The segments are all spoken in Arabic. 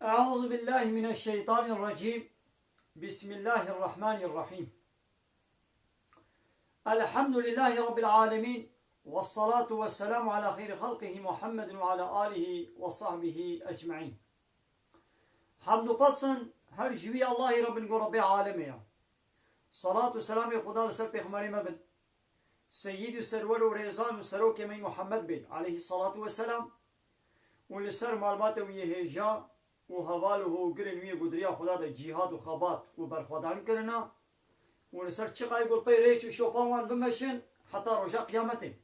أعوذ بالله من الشيطان الرجيم. بسم الله الرحمن الرحيم. الحمد لله رب العالمين، والصلاة والسلام على خير خلقه محمد وعلى آله وصحبه أجمعين. حمد قصن هر جوي الله رب رب العالمين. صلاة والسلام خدا لسر پیغمبر مبن سيد السرور وريزان وسروك من محمد بي عليه الصلاة والسلام، ولسر معلومات ويهجا و حوال و گرن وی گدریا خدا د جهاد و خبات و برخوادان کرنا و لسر چقای گل پی ریچ و شوپان بمشن حتی رجا قیامته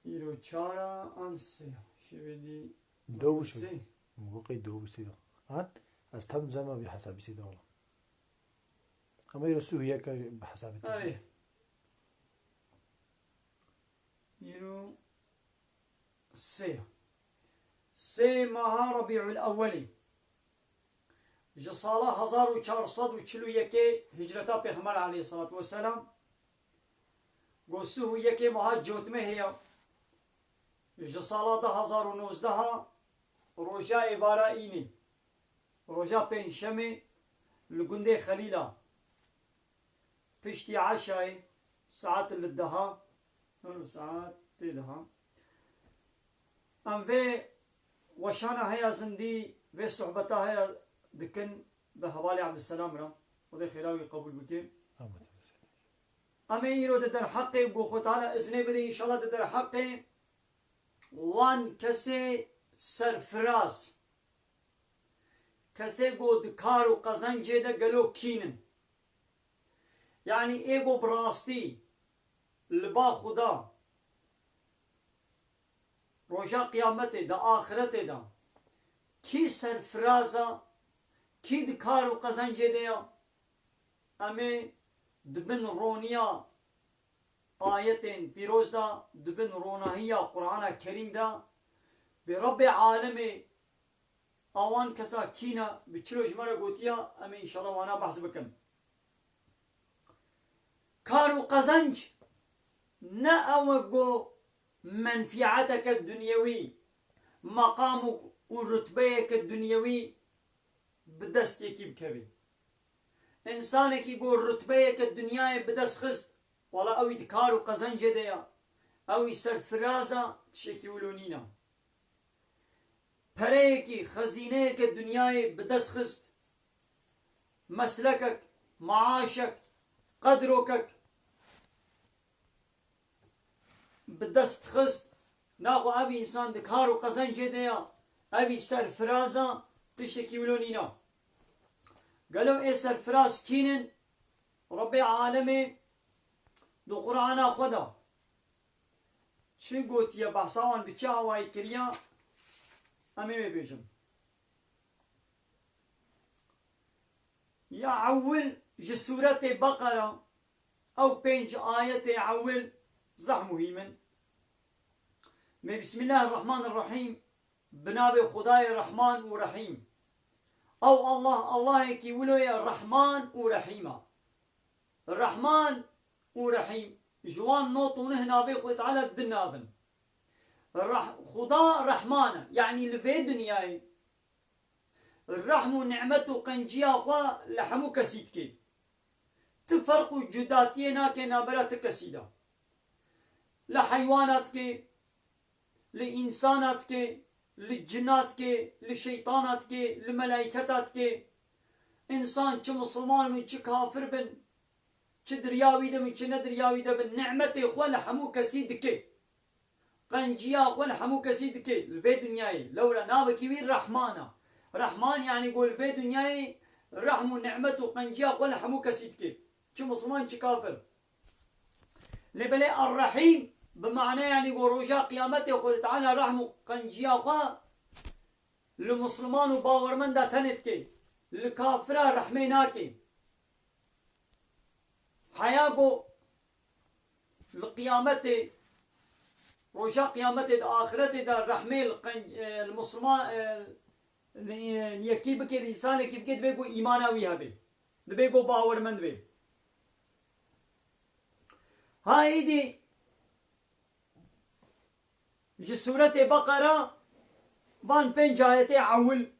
ایرو چارا انسه شویدی دو شوی موقعی دو بسیده آن از تم زمان بی حسابی سیده والله اما ایرو سویه که بحسابی تیده ایرو سه ماه ربيع الأولي جصالة 1441 هجرتا پیغمبر عليه الصلاة والسلام گوسو یکی ماه جوتمه هیا جصالة 1019 روجا عبارة اینی روجا پنجشنبه لگنده خلیلا پشتی عشای ساعت للدها ساعت تدها أنفي وشانا هيا زندي في صحبتها هيا دكن بهوالي عبد السلام را وذي خلاوي قبول بكي أما يرو تدر حقي بوخو تعالى إذني بدي إن شاء الله تدر حقي وان كسي سرفراز كسي قو دكارو قزن جيدا قلو كينن يعني إيقو براستي لبا خدا روشا قیامت دا آخرت دا کی سرفرازا کی دکار و قزنجه دیا امی دبن رونیا آیتین پیروز دا دبن روناهیا قرآن کریم دا به رب عالم آوان کسا کینا بچلو جمعه گوتیا امی انشاءالله وانا بحث بکن کار و قزنج نا اوگو منفعتك الدنيوي مقامك ورتبيك الدنيوي بدستك بكبي إنسانك يقول رتبيك الدنيا بدست خست ولا أوي تكارو قزن جديا أوي سرفرازة تشكي ولونينا بريكي خزينيك الدنيا بدست خست مسلكك معاشك قدرك بدست خست ناخو أبي إنسان دكارو قزن جديا أبي سرفرازا تشكي ولونينا قالوا إيه سرفراز كينن ربي عالمي دو قرآن خدا چه قوت يا بحثاوان بچه هواي كريا أمي بيجم يا عول جسورة بقرة أو بينج آية عول زحمه من بسم الله الرحمن الرحيم بنابي خداي رحمن ورحيم أو الله يكي ولويا رحمن ورحيمة الرحمن ورحيم جوان نوطو نهنا بي خويت على الدنابن خدا رحمانه يعني لفي دنياي الرحم ونعمته قنجيا خوا لحمو كسيدكي تفرقوا جداتينا كنابرا تكسيدا لحيوانات के لإنسانات के للجنات के لشيطانات के لملائكتات के إنسان چه مسلمان من چه كافر بن چه درياوي ده من چه ندرياوي ده بن نعمت خوا لحمو كسي دكي قنجيا خوا لحمو كسي دكي الفي دنياي لولا نابكي وين رحمانا رحمان يعني يقول في دنياي رحم نعمته قنجيا خوا لحمو كسي دكي چه مسلمان چه كافر لبلي الرحيم بمعنى يعني وروجا قيامته وقل تعالى رحم قنجيا خوا لمسلمان وباورمن دا تنتكي لكافرة رحميناكي حياكو لقيامته روجا قيامته دا آخرته دا رحمي المسلمان يكيبك الإنسان يكيبك دبيكو إيماناوي هبي دبيكو باورمن بي هاي دي جي سورة بقرة فان 5 آياتي عول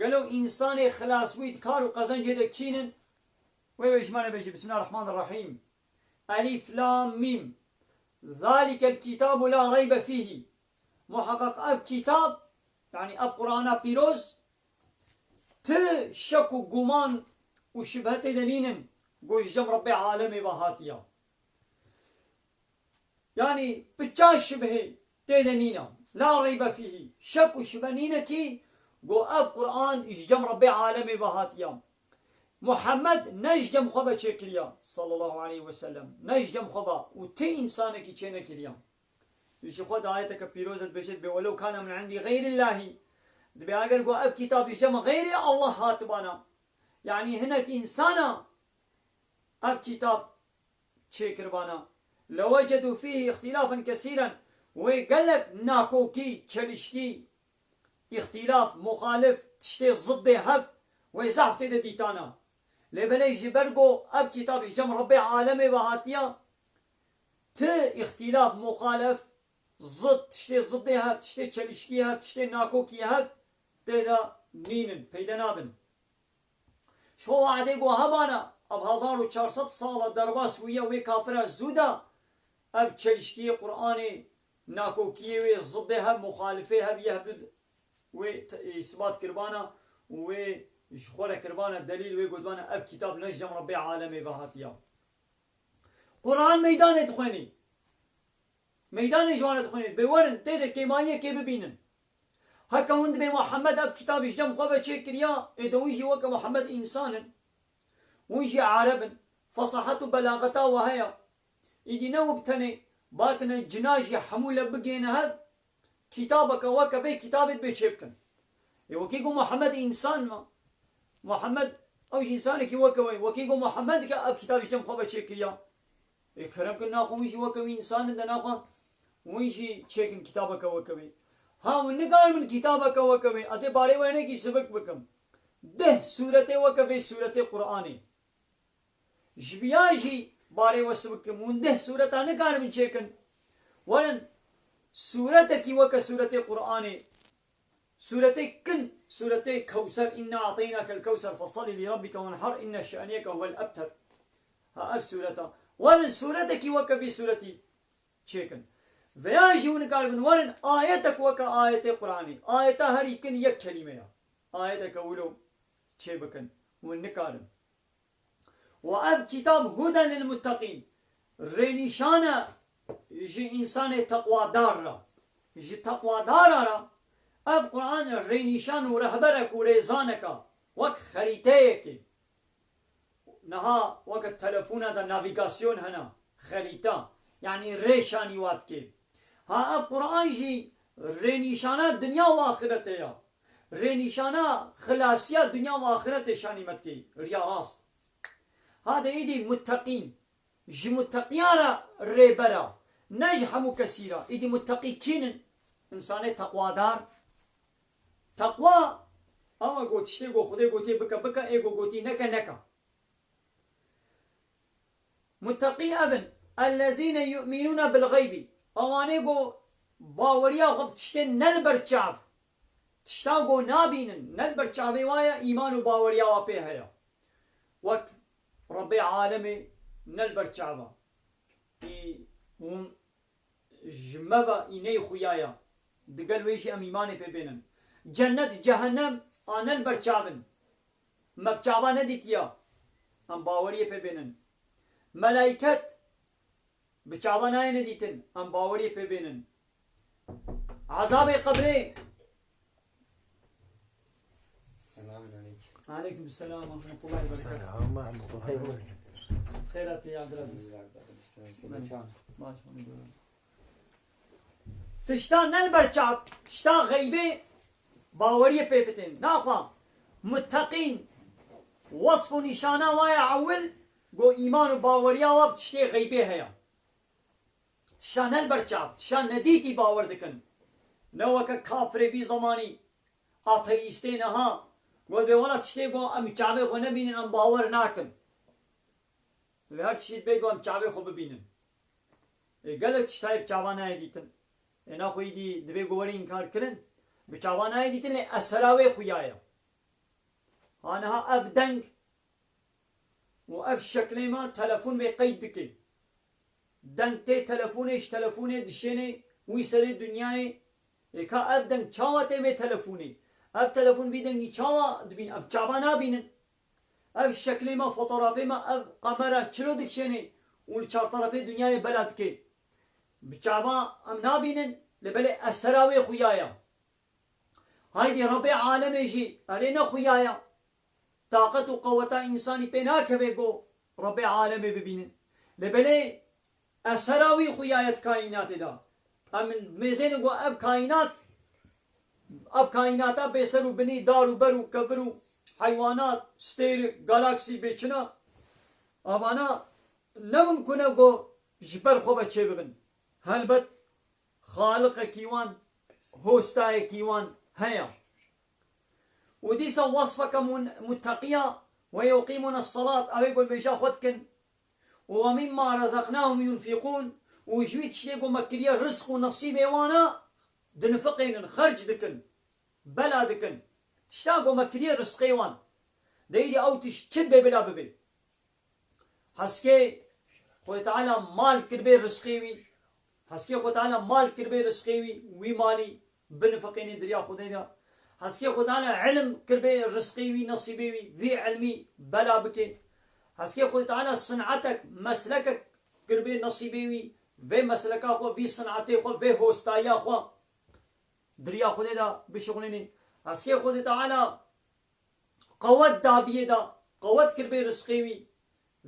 قالوا إنسان خلاص ويد كارو قزن جدا كينن ويجمعنا بيجي بسم الله الرحمن الرحيم ألف لام ميم ذلك الكتاب لا ريب فيه محقق أب كتاب يعني أب قرآن بيروز شك وقمان وشبهة دنين قوش جم ربي عالمي بهاتيا يعني بتشان شبهه تدنينا لا ريب فيه شك وشبهنينا كي قو أب قرآن جم ربي عالمي بهاتيا محمد نجم خبا شكليا صلى الله عليه وسلم نجم خبا وتي إنسانك يشينا كليا يشي خد آياتك بيروزة بشد ولو كان من عندي غير الله دبي أقول قو أب كتاب يجم غير الله هاتبانا يعني هناك إنسانا أب كتاب شكر بانا لوجدوا فيه اختلافا كثيرا وقال لك ناكوكي تشلشكي اختلاف مخالف تشتي ضد هب ويزعب تيدا ديتانا لبليجي برقو أب كتاب يجم ربي عالمي بهاتيا اختلاف مخالف ضد تشتي ضدها تشتي تشلشكيها تشتي ناكوكيها تيدا نينن بيدا نابن شو وعدي قو هبانا اب 1400 سال درباس ويا وي كافره زودا اب تشلشكي قراني ناكوكي وي ضدها مخالفيها بيهبد وي اثبات كربانا وي شخوره كربانا الدليل وي قدوانا اب كتاب نجم ربي عالمي بهاتيا قرآن ميدان تخوني ميدان جوان تخوني بورن تيدا كيمايه كي ببينن هكا وند بي محمد اب كتاب يجم خوبه تشكريا ادويجي وكا محمد انسان ويجي عربا فصحته بلاغته وهي يدي نوب تني باكنا جناجي حمولة بقينا كتابك وكا بي كتابت بيشبكن وكيقو محمد انسان ما محمد اوش انسانك وكا وكيقو محمد كا اب كتاب يجم خوبه تشكريا كرم كنا ويجي وكا انسان دناقا ويجي تشكن كتابك وكا بي ها ونقال من كتابك وكبي أزي باري وينه كي سبق بكم ده سورة وكبي سورة قرآني جبياجي باري وسبكم ونده سورة نقال من شيكن ولن سورة كي وك سورة قرآني سورة كن سورة كوثر إنا أعطيناك الكوثر فصل لربك وانحر إن شأنيك هو الأبتر ها أب سورة ولن سورة كي وكبي سورة شيكن وياجي ونقال من ورن آيتك وكا آية قرآني آية هري كن يك كلمة آيتك أولو تشيبكن ونقال وأب كتاب هدى للمتقين رينيشانا جي إنسان تقوى دار جي تقوى دار أب قرآن رينيشان ورهبرك وريزانك وك خريطيك نها وك التلفون دا نافيغاسيون هنا خريطة يعني ريشاني واتكي ها اب قرآن جي رينيشانا دنيا و آخرته يا رينيشانا خلاصية دنيا و آخرته شاني متكي ريا راست هذا ايدي متقين جي متقيانا ريبرا نجحمو كثيرا ايدي متقي كينن انساني تقوى دار تقوى اما قوت شتيقو خدي قوتي بكا بكا ايقو قوتي نكا نكا متقي ابن الذين يؤمنون بالغيب اوانيقو باوريا غب تشتين نلبر شعب تشتاقو نابين نلبر شعبي وايا ايمان باوريا وابيها وك ربي عالمي نلبر شعبا جمبا إني خيايا دقل ويشي أم إيماني ببينن جنة جهنم آنل برچابن مبچابا ندیتیا ام باوری ببینن ملائکت بچابا نای ندیتن ام باوری ببینن عذاب قبره السلام عليكم. عليكم السلام ورحمة الله وبركاته. السلام ورحمة الله وبركاته. خيرات يا عبد العزيز. تشتا نلبرچاب تشتا غیبه باوری پیپتن ناخوا متقین وصف و نشانه وای اول گو ایمان و باوری آواب تشتی غیبه هیا تشتا نلبرچاب تشتا ندیتی باور دکن نوکا کافر بی زمانی آتئیسته نها گو بیوالا تشتی گو ام چابه خو نبینن ام باور ناکن و هر چیز بگو ام چابه خو ببینن گلت تشتای چابه نای دیتن اینا خوی دی دبی گوری انکار کرن بچاوانای دیتن لی اسراوی خویایا آنها اف دنگ و اف شکلی ما تلفون به قید دکی دنگ تی تلفونه دشینه وی سری دنیای که اف دنگ چاوا تی به تلفونه اف تلفون بی دنگی چاوا دبین اف چاوا نبینن اف شکلی ما فوتوغرافی ما اف قمره چلو دکشینه و چهار طرفی دنیای بلد که بچاوا ام نبینن لبلی اسراوی خویایا هایدی رب عالمی جی الینا خویایا طاقت و قوة انسانی پینا که بگو رب عالمی ببینن لبلی اسراوی خویایت کائنات دا ام میزین گو اب کائناتا بیسرو بنی دارو برو کبرو حیوانات ستیر گالاکسی بیچنا آبانا نممکنه گو جبر خوبه چه بگن هلبت خالق کیوان هوستای کیوان هيا وديسا وصفك متقيا ويقيمون الصلاة أو يقول بيشا خدكن ومما رزقناهم ينفقون وجويت شيء مكريا رزق ونصيب وانا دنفقين خرج دكن بلا دكن تشتاقوا مكريا رزق وان ديدي أو تشتد بلا ببي حسكي خوي تعالى مال كربي رزقيوي حسكي خوي تعالى مال كربي رزقيوي وي مالي بنفقين دريا خدينا حسكي خدانا علم كربي رزقي نصيبي في علمي بلا بكي حسكي خدانا صنعتك مسلكك كربي نصيبي في مسلك اخو في صنعتي اخو في هوستايا اخو دريا خدينا بشغلني حسكي خدانا قوت دابيه دا قوت كربي رزقي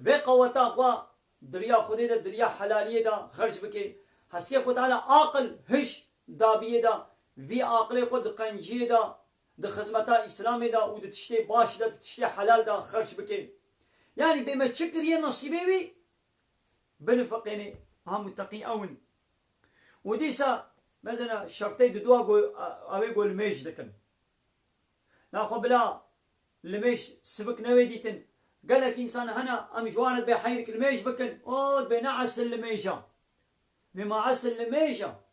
في قوت اخو دريا خدينا دريا حلاليه دا خرج بكي حسكي خدانا عقل هش دابيه دا في عقل خود قنجي دا د خدمتا اسلامي دا و د تشتي باش دا تشتي حلال دا خرج بكي يعني بما تشكر يا نصيبي بي بنفقيني هم متقي اون وديسا مثلا شرطي دوا اوي قول ميش دكن ناخو بلا الميش سبك نويديتن قال لك انسان هنا ام جوانت بحيرك الميش بكن او بنعس الميشا بما عسل الميشا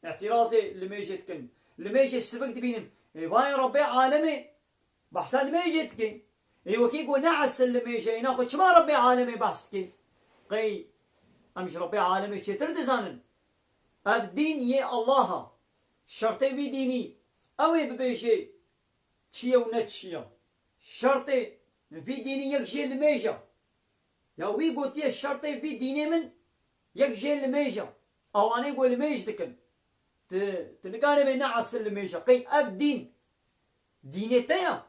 اعتراضي لميجتكن لميجت سبق تبينم واي ربي عالمي بحسن ميجتكن وكي يقول نعس لميجا يناخذ شما ربي عالمي بحثتكن قي امش ربي عالمي شي ترد زانن الدين يا الله شرطي في ديني اوي ببيشي تشيا ونتشيا شرطي في ديني يكجي لميجا يا وي قلت يا شرطي في ديني من يكجي لميجا او انا يقول ميجتكن تنقاني بين نعس الميشا قي اب دين ديني تيا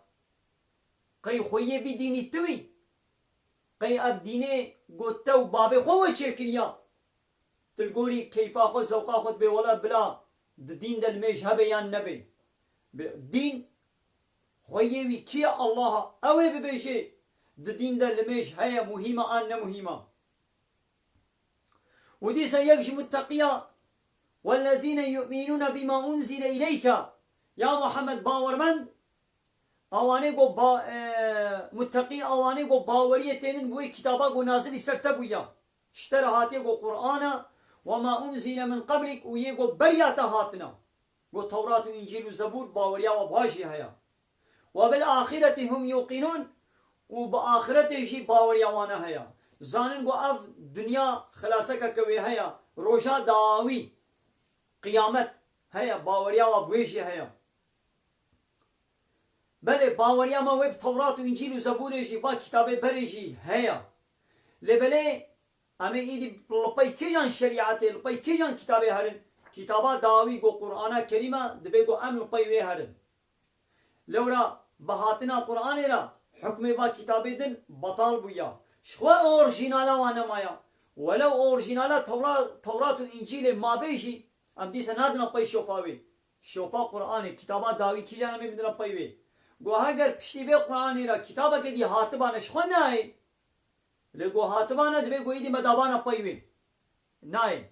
قي خويه في ديني توي قي اب ديني قوتو بابي خوه چكريا تلقولي كيف اخذ سوق اخذ بي ولا بلا دين دا الميش هبي يان نبي دين خويه في كي الله اوي ببيشي دين دا الميش هيا مهمة ان مهمة ودي سيكشف التقيا والذين يؤمنون بما أنزل إليك يا محمد باورمند اواني قو متقي اواني قو باوريتين بوي كتابا قو نازل سرتبويا اشترى هاتي قو قرآن وما أنزل من قبلك ويقو برياتا هاتنا قو توراة وإنجيل وزبور باوريا وباشي هيا وبالآخرة هم يوقنون وبآخرته شي باوريا وانا هيا زانن قو اب دنيا خلاصك كوي هيا روشا داوي قيامت هيا باوريا وبويشي هيا بله باوريا ما ويب توراة وإنجيل وزبور شي با كتابه بريشي هيا لبله اما ايدي لپاي كيان شريعته لپاي كيان كتابه هرن كتابه داوي قو قرآن كريمة دبي قو ام لپاي وي هرن لورا بهاتنا قرآن را حكم با كتابه دن بطال بويا شخوا اورجينالا وانا مايا ولو اورجينالا توراة وإنجيل ما بيشي ام ديسا نادنا پاي شوپاوي شوپا قرآن كتابه داوي كيان امي بدنا پاي وي گو اگر پشتی به قرآن را کتابه که دی هاتبانش خو نای لگو هاتبانه دبی گویی دی مدابانه پایوین نای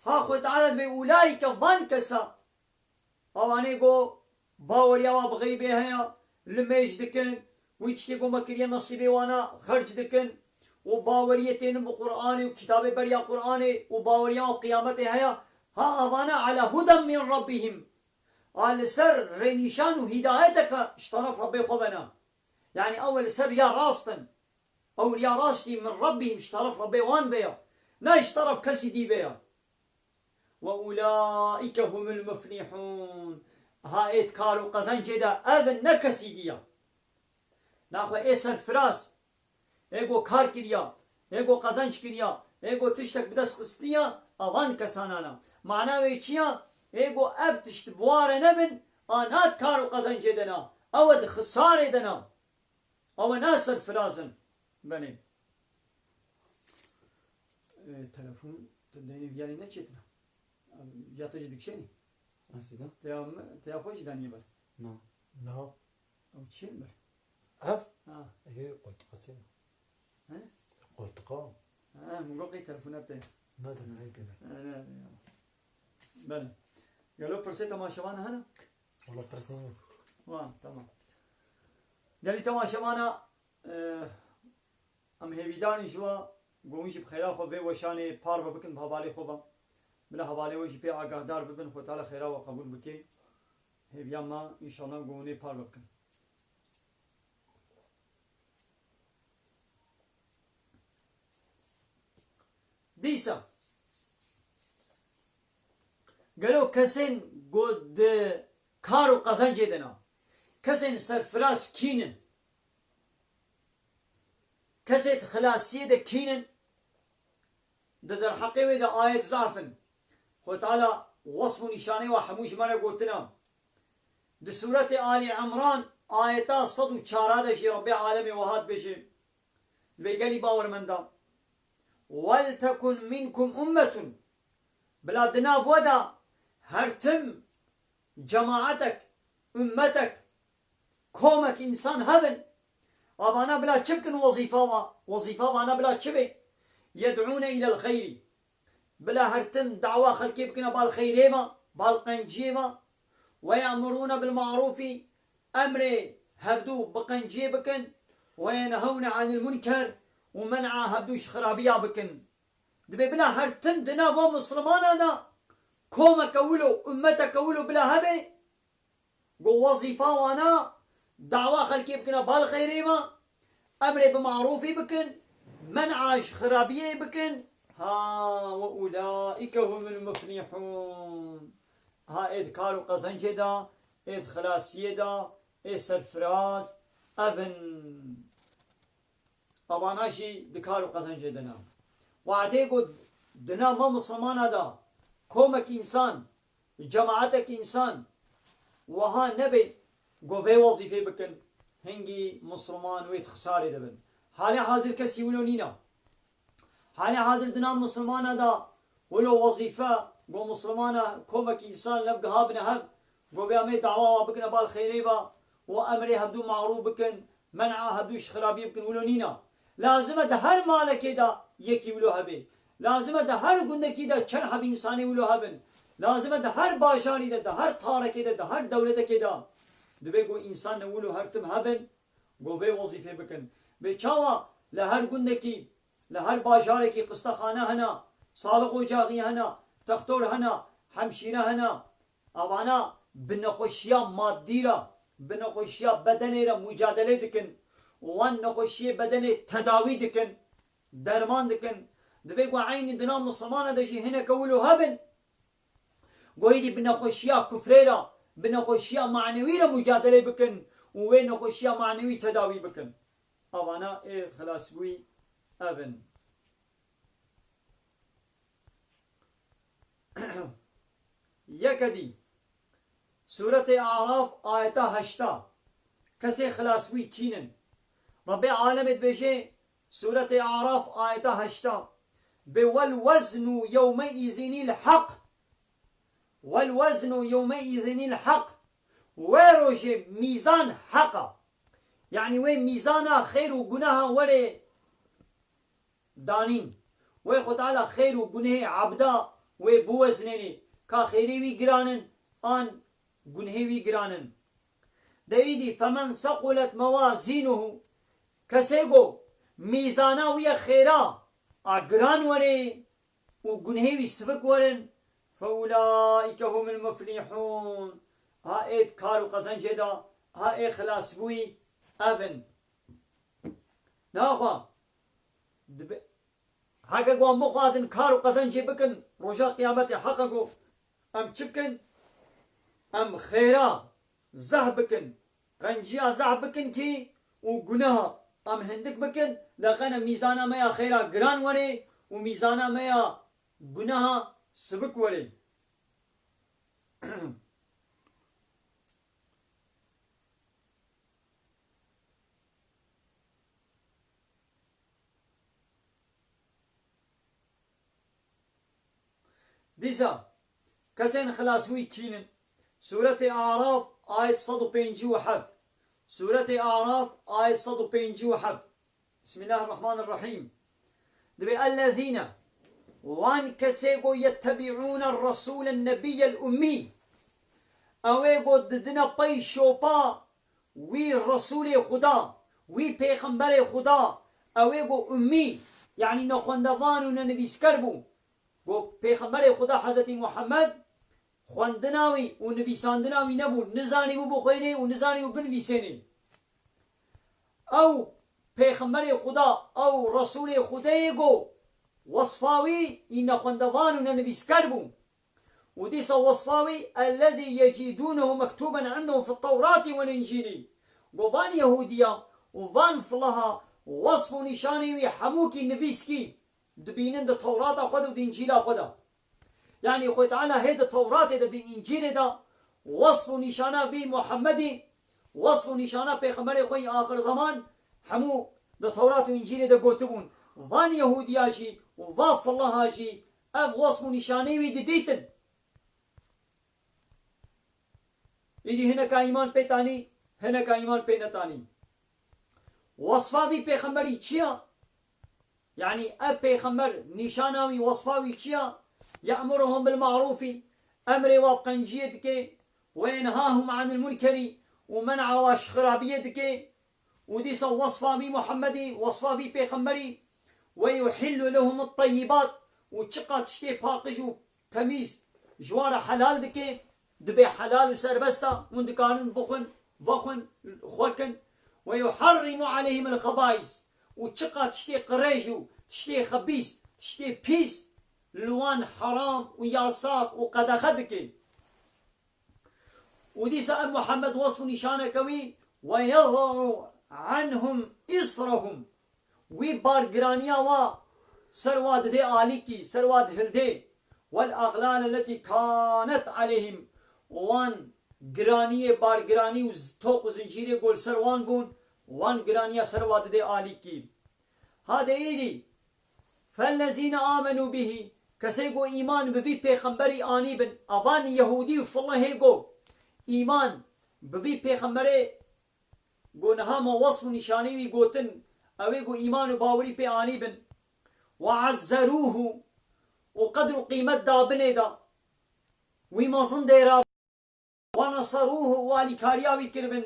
ها خود تعالی دبی اولایی که وان کسا اوانی گو باوریا و بغیبه هیا لمیج دکن ویچتی گو مکریه نصیبه وانا خرج دکن و باوریتین با قرآن و کتاب بریا قرآن و باوریا و قیامت هیا ها اوانا على هدى من ربهم على سر رنيشان وهدايتك اشترف ربي خبنا يعني أول سر يا راستن أو يا راستي من ربهم اشترف ربي وان بيا نا اشترف كسدي بيا وأولئك هم المفلحون هايت كارو قزن جدا أذن نكسي ديا ناخو إيسر فراس إيگو کار کریا إيگو قزنج کریا إيگو تشتك بدس قسطيا أوان كسانانا معناه چيا إيگو أب تشت بوار نبن آنات كارو قزنج دنا أود خسار دنا أو ناصر فرازن بني تلفون تديني بيالي نچتنا يا تجدك شني أسيدا تيا خوش داني بر نعم نعم أو تشين بر أف إيه قلت قسم ها قلت قام مقوقي تلفونات تيا ما تنعي كده بله قالوا برسي تماشوانا هنا والله برسني تمام قال لي تماشوانا ام هيبيدان شوا قومش بخيرا خو به وشاني پار بكن بحوالي خوبا بلا حوالي وش به آگاهدار ببن خو تعالی خيرا و قبول بكي هيبيا ما ان شاء الله قومني پار بكن ديسا قالوا كسن قد كارو قزن جدنا كسن سرفراس كينن كسيت خلاصية ده كينن ده در حقيقة ده آية ضعفن خو تعالى وصف نشانه وحموش مانا قلتنا ده سورة آل عمران آيتا صد و چارا شي رب عالم وهاد بشي بيقالي باور من دا ولتكن منكم أمة بلا دناب ودا هرتم جماعتك أمتك كومك إنسان هبن أبانا بلا تشبكن وظيفة وانا بلا تشبه يدعون إلى الخير بلا هرتم دعوة خلقي بكنا بالخيريما بالقنجيما ويأمرون بالمعروف أمر هبدو بقنجي بكن وينهون عن المنكر ومنع هبدوش خرابيا بكن دبي بلا هرتم دنا ومسلمان أنا كومك أولو أمتك أولو بلا هبه قو وظيفة وانا دعوة خلقي بكنا بالخيريما أمر بمعروف بكن منعاش خرابية بكن وأولئك هم المفلحون إذ قزن جدا إذ خلاصية دا إذ سرفراز أبن أباناشي دكارو قزن جدنا وعدي قد دنا ما مسلمان دا كومك إنسان جماعتك إنسان وها نبي قوة وظيفة بكن هنجي مسلمان ويت خسارة دبن حالي حاضر كسي ولو نينا حالي حاضر دنا مسلمان دا ولو وظيفة قو مسلمان كومك إنسان لبقى هابنا هب قو بيامي دعوة بكن بالخيري با وأمري هبدو معروف بكن منع هبدوش خرابي بكن ولو نينا لازم ده هر مالك دا يكي ولو هبي لازم ده هر قندكي دا چن هب إنساني ولو هبن لازم ده هر باشاني ده هر تارك ده هر دولتك دا دبي قو إنسان نولو هرتم هبن قو بي وظيفة بكن بچاوا لهر قندكي لهر باشاركي قسطخانة هنا صالق جاغي هنا تختور هنا حمشينة هنا أوانا بنخوشيا ماديرا بنخوشيا بدنيرا مجادلة دكن وان نخوشيا بدني تداوي دكن درمان دكن دبي قو عين دنا مسلمان دشي هنا كولو هبن قويدي بنخوشيا كفريرا بنخوشيا معنويرا مجادلة بكن وين نخوشيا معنوي تداوي بكن أوانا إيه خلاص بوي أبن يكدي سورة أعراف آيتا هشتا كسي خلاص بوي تينن ربي عالمت بشي سورة أعراف آيتا هشتا والوزن يومئذ الحق والوزن يومئذ الحق ويروش ميزان حقا يعني وين ميزانا خير وجناها وري دانين وي خد على خير وجنه عبدا وي بوزنني كا خيري وي جرانن آن جنه وي جرانن دايدي فمن ثقلت موازينه كسيغو ميزانا ويا خيرا أجران وري وجنه وي سبك ورن فأولئك هم المفلحون ها اید کار و قزنجه دا ها ای خلاص بوی ابن ناخوا هکا گوان بخوازن کار و قزنجه بکن روژا قیامت حقا گو ام چی بکن ام خیرا زه بکن قنجیا زه بکن کی و گناه ام هندک بکن دقیقا میزانا میا خیرا گران وره و میزانا میا گناه سبک وره ديسا كسين خلاص وي كينن سورة أعراف آية 151 سورة أعراف آية 151 بسم الله الرحمن الرحيم دبي الذين وان كسيغو يتبعون الرسول النبي الأمي أويغو ددنا باي شوبا وي الرسول خدا وي پیغمبر خدا أويغو أمي يعني نخوندوانو ننويسكربو گو پیغمبر خدا حضرت محمد خواندناوی و نویساندناوی نبود نزانی و بخوینه و نزانی و بنویسینه او پیغمبر خدا او رسول خدای گو وصفاوی این خواندوان و ننویسکر بود و دیسا وصفاوی الذي يجدونه مكتوبا عندهم في التوراة والانجيل گو وان یهودیا و وان فلها وصف و نشانی وی حموکی نویسکی دبینن ده تورات خود و ده انجیل خود يعني خوي تعالى هيدا التوراة ده الانجيل ده وصف نشانه بي محمدي وصف نشانه پیغمبر خوي آخر زمان همو ده توراة و انجيل ده قوتبون وان يهودياشي وواف الله هاشي اب وصف نشانه بي ديتن يدي هنا كايمان پي تاني هنا كايمان پي نتاني وصفا بي پیغمبري چيا يعني اب پیغمبر نشانه وصفاوي چيا يأمرهم بالمعروف أمر وقنجيتك وينهاهم عن المنكر ومنع واش خرابيتك وديس وصفا بمحمد وصفا ببيغمبري ويحل لهم الطيبات وتشقى تشتي باقج تميز جوار حلال دك دبي حلال وسربستا وندكان بخن خوكن ويحرم عليهم الخبائث وتشقى تشتي قريج تشتي خبيث تشتي بيس لوان حرام وياساق وقدخدك ودي سأل محمد وصف نشانه كوي ويضع عنهم إصرهم وبارقرانيا و سرواد دي آليكي سرواد هلدي والأغلال التي كانت عليهم وان قرانية بارقراني وتوق وزنجيري قول سروان بون وان قرانيا سرواد دي آليكي هذا إيدي فالذين آمنوا به كسيقو إيمان بفي پیغمبري آني بن أبان يهودي وفالله قو إيمان بفي پیغمبري قو نهاما وصف نشاني وي قوتن أويقو إيمان باوري بي آني بن وعزروه وقدر قيمة دابنه دا ومازن ديرا ونصروه والكارياوي كربن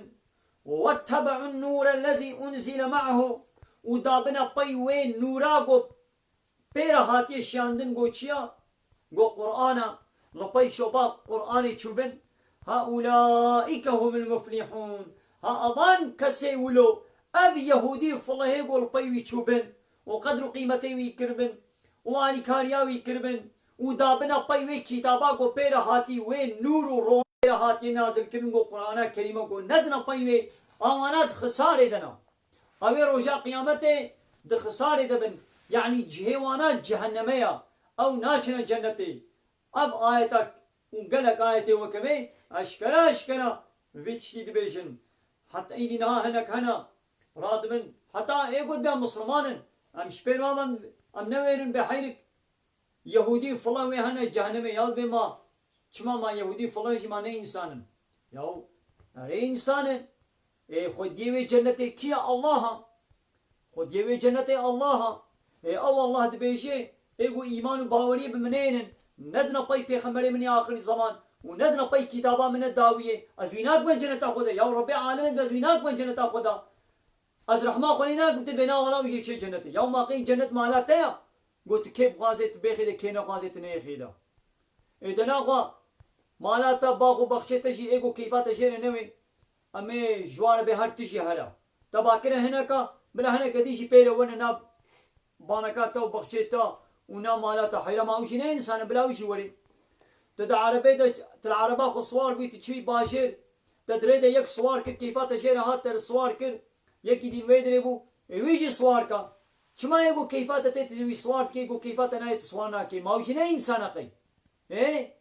واتبعوا النور الذي أنزل معه ودابنا بي وين نورا قو پیرا هاتی شاندن گو چیا گو قرآن لپای شبا قرآن چوبن هؤلاء هم المفلحون ها أظن كسي ولو أبي يهودي فالله يقول لپای چوبن وقدر قيمتي ويكربن واني كاريا ويكربن ودابنا پای كتابا گو پیرا هاتی وين نور رو پیرا هاتی نازل کرن گو قرآن كريمه گو ندنا پای آمانات خساره دنا اوی روجا قيامته ده خساره دبن يعني جهوانات جهنمية أو ناچنا جنتي أب آيتك وقالك آيتي وكمي أشكرا فيتشتي بيشن حتى إيدي نها هناك هنا راد من حتى يقول بها مسلمان أم شبير أم نويرن بحيرك يهودي فلان هنا جهنمي يال بما چما ما يهودي فلان جما نه إنسان ياو أري إنسان خود يوي جنتي كيا الله خود يوي جنتي الله او الله دبيجي ايغو ايمان باوري بمنين ندنا باي پیغمبر من اخر زمان وندنا باي كتابا من الداويه ازويناك من جنة خدا يا رب العالمين ازويناك من جنة خدا از رحمه خليناك انت بنا ولا وجه شيء جنة يوم ما قين جنة مالاتها قلت كيف غازت بخيده كينا غازت نيخيدا ادنا غوا مالاتا باغ و بخشي تجي ايغو كيفات جير نوي امي جوار به هر تجي هلا تبا كره هناك بلا هناك ديجي بيرو ون ناب بانكاتا و بخشيتا ونا مالاتا حيرا ما وشي نه انسان بلا وشي وري تدع عربي العربا خو صوار بيت تشي باشر تدريد يك صوار كيفات جير هات الصوار كر يكي دين ويدربو ويجي صوار كا چما ايغو كيفات تتجي صوار كيغو كيفات نايت صوارنا كي ما وشي نه انسان قي ايه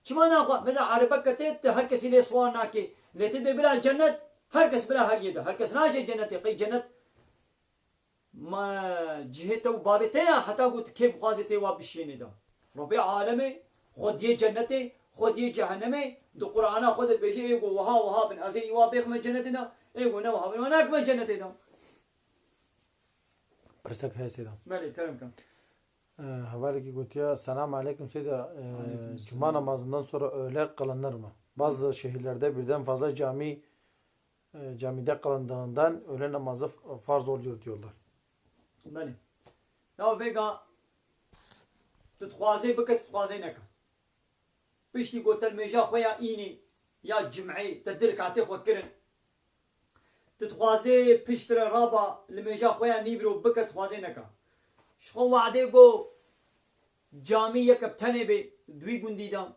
چما ناخوا مثلا عربك كتت هر كسي لي صوار ناكي لتد بلا جنة هر كس بلا هر يدا هر كس ناجي جنة قي جنة ما جهته وبابته حتى قلت كيف غازته وابشيني ده ربي عالمي خد يه جنته خد يه جهنمي دو قرآن خدت بيجي يقول وها بن أزي وابيخ من جنتنا يقول نوها بن وناك من جنتنا برسك هاي سيدا مالي كلام كم Havale ki gotiya selam aleyküm Seyda. Cuma namazından sonra öğle kılınır mı? Bazı şehirlerde birden fazla camide kılındığından öğle namazı farz oluyor diyorlar. مالي يا فيجا تتخوازي بك تتخوازي نكا بيشتي قلت الميجا خويا إيني يا جمعي تدرك عتي خو كرن تتخوازي بيشتر رابا الميجا خويا نيبرو بك تتخوازي نكا شخو وعدي قو جامي يكب تاني بي دوي قندي دام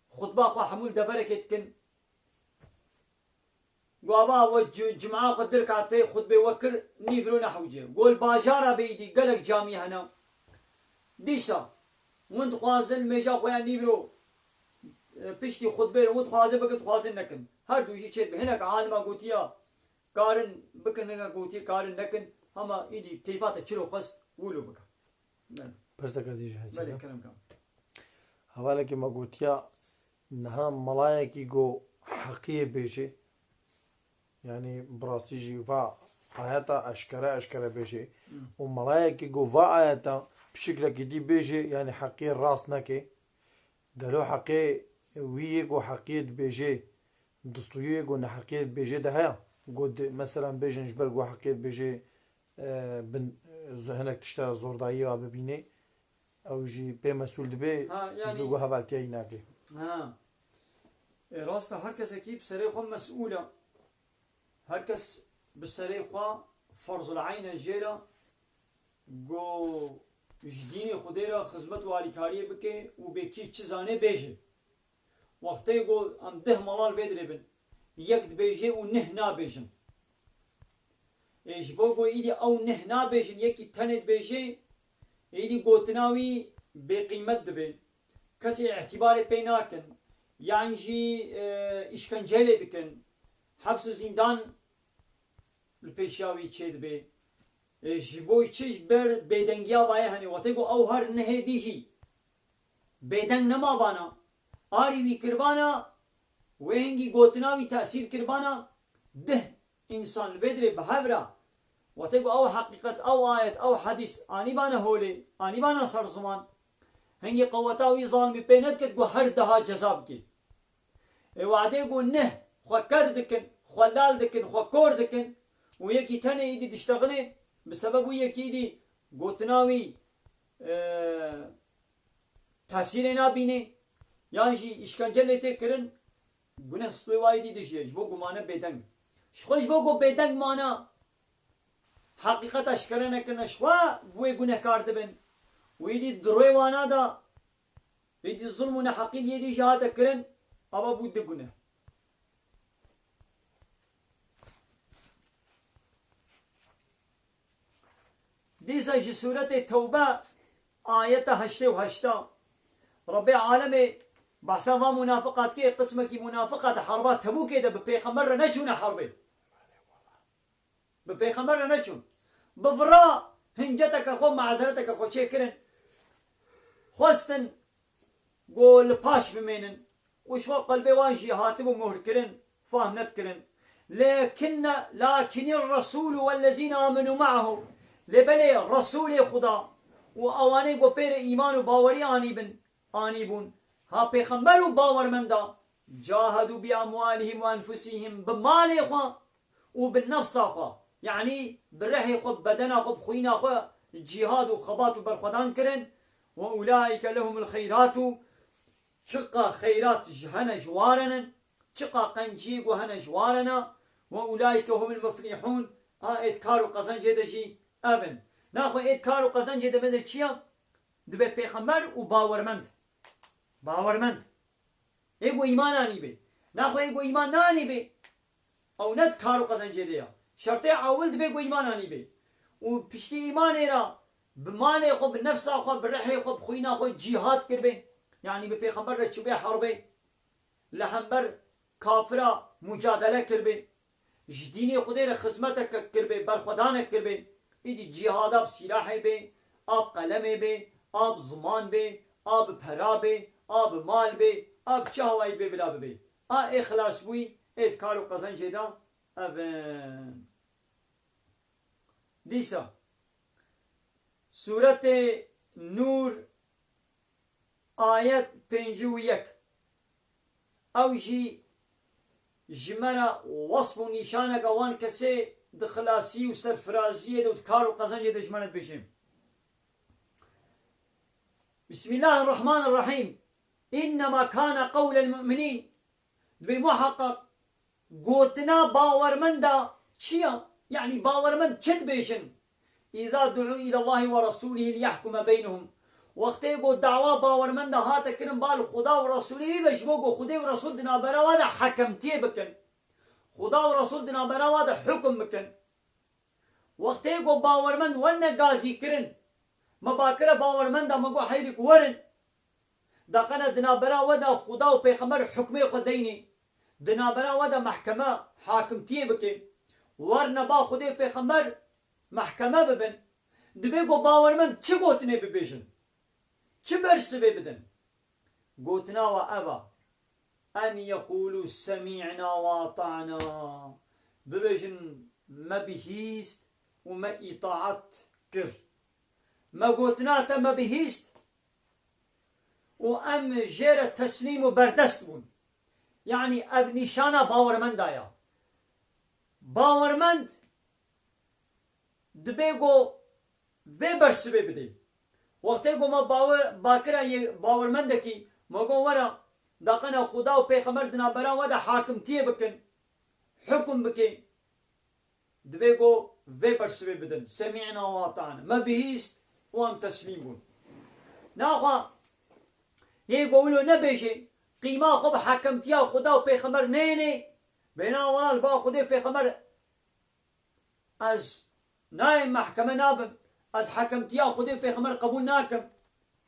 خطبا خو حمول دفرك يتكن قوابا وجمعة قدر كاتي خطبه وكر نيفرو نحوجه قول باجارة بيدي قلق جامي هنا ديسا وانت خوازن ميجا خويا نيفرو بيشتي خطبه وانت خوازن بكت خوازن نكن هر دوشي چيت هناك عالمة قوتيا كارن بكن نكا قوتيا كارن نكن هما ايدي كيفات چلو خست ولو بكا برسك ديجي هاي بله سيدا. كلام كام Havale ki ma gotiya naha malaya ki go hakiye beşe yani brasici va ayata aşkara beşe o malaya ki go va ayata bişekle ki di beşe yani hakiye rast nake galo hakiye wiye go hakiye beşe دستویی گو نحقیت بیجه ده ها گود مثلا بیجن جبر گو حقیت بیجه بن هناك تشتا زوردایی و ببینه او جی به مسئول دبی يعني گو هوالتیایی ناکه ها راستا هركس اكيد بسري خو مسؤولة هركس بسري خو فرض العين جيرا جو جديني خديرا خدمت والكاريه بكي وبكي تشزانه بيجي وقتی گو ام ده ملال بدربن یک بیجه و نه نابیجن ایش با گو ایدی او نه نابیجن یکی تند بیجه ایدی گوتناوی به قیمت دبن کسی اعتبار پیناکن یعنی جی اشکنجه دکن حبس و زندان الپیشاوی چه دبه ایش بوی چیش بر بدنگیا بایه هنی وقتی گو او هر نه دیجی بدنگ نما بانا آری وی کربانا و هنگی گوتناوی تأثیر کربانا ده انسان بدر بحبرا و تگو او حقیقت او آیت او حدیث آنی بانا هولی آنی بانا سر زمان هنگی قوتاوی ظالمی پیند کد گو هر دها جزاب کی وعده گو نه خو کرد دکن خو لال دکن خو کور دکن و یکی تنه ایدی دشتغنه بسبب و یکی ایدی گوتناوی تأثیر نابینه yani işkenceyle tekirin güne sıvaydı dişiyor. Bu gumana beden. Şoş bu beden mana hakikat aşkara nekine şwa bu günahkardı ben. Uydi durevana da uydi zulmuna hakin yedi şahada kirin ama bu de günah. Disa ji surete Tevbe ayete 8 ربي عالمي بحسن ما منافقات كي قسمك منافقات حربات تبوك ده ببيغمبر نجون حربي ببيغمبر نجون بفرا هنجتك اخو معذرتك اخو شكرن خوستن قول باش بمينن وشو قلبي وانشي هاتب ومهر كرن فاهم نتكرن لكن الرسول والذين آمنوا معه لبني رسول خدا وأواني قبير إيمان وباوري آنيبون ها پیغمبر و باورمندا جاهدوا بأموالهم وأنفسهم بمال خوا وبالنفس خوا يعني بالرحي خوا بدنا خوا بخوينا خوا جهاد وخبات وبرخدان كرن وأولئك لهم الخيرات شقا خيرات جهنا جوارنا شقا قنجيق وهنا جوارنا وأولئك هم المفلحون إذكار قزن جدجي أبن ناخو إذكار قزن جد بدل چيا دبي پیغمبر و باورمند ایگو ایمان آنی بی ناخو ایگو ایمان نانی بی او ند کارو قزن جده یا شرط اول دبی گو ایمان آنی بی و پشتی ایمان ایرا بمال خو بنفس خو برحی خو بخوینا خو جهاد کربه يعني بپیغمبر را چوبه حربه لهمبر کافرا مجادله کربه جدینی خودی را خدمت کربه برخودان کربه ایدی جهاد اب سلاح به اب قلم به اب زمان به اب پرا به اب مال به اب چاوای به بلا به اخلاص بوی اذکار و قزن جدا اب دیسا سورة نور آيات 51 او جي جمرا وصف و نشانه قوان كسي دخلاسي و سرفرازية دو تكار و قزن جدا جمرت بشم بسم الله الرحمن الرحيم إنما كان قول المؤمنين بمحقق قوتنا باورمندا شيا يعني باورمند چد بيشن إذا دعوا إلى الله ورسوله ليحكم بينهم وقتی گو دعوا باورمند هات کرن بال خدا و رسولی بش بگو خدا و رسول دنا براواده حکمتی بکن خدا و رسول دنا براواده حکم بکن وقتی گو باورمند ون گازی کرن مباکر باورمند مگو حیرک ورن دقنا دنا براواده خدا و پیغمبر حکم خود دینی دنا براواده محکمه حاکمتی بکن ورن با خدا و پیغمبر محکمه ببن دبی گو باورمند چه گوتنه ببیشن چه برسبه بدن قوتنا وأبا أن يقولوا سمعنا وأطعنا ببجن ما بهيست وما إطاعت كر ما قوتنا ما بهيست وأم جير التسليم وبردست بون يعني أبنشانا باورمند دايا باورمند دبيقو في برسبه بدي وقتی کو ما باکره یه باورمنده کی مگو ورا دقنا خدا و پیغمبر دنا برا ودا حاکمتی بکن حکم بکن دبی گو وی برسوی بدن سمعنا و اطعنا ما بهیست و هم تسلیم بون ناخوا یه گولو نبیشه قیمه خوب حاکمتی خدا و پیغمبر نه بینا ولال با خدا و پیغمبر از نایم محکمه نابم از حکمتی خودی پیغمبر قبول نکم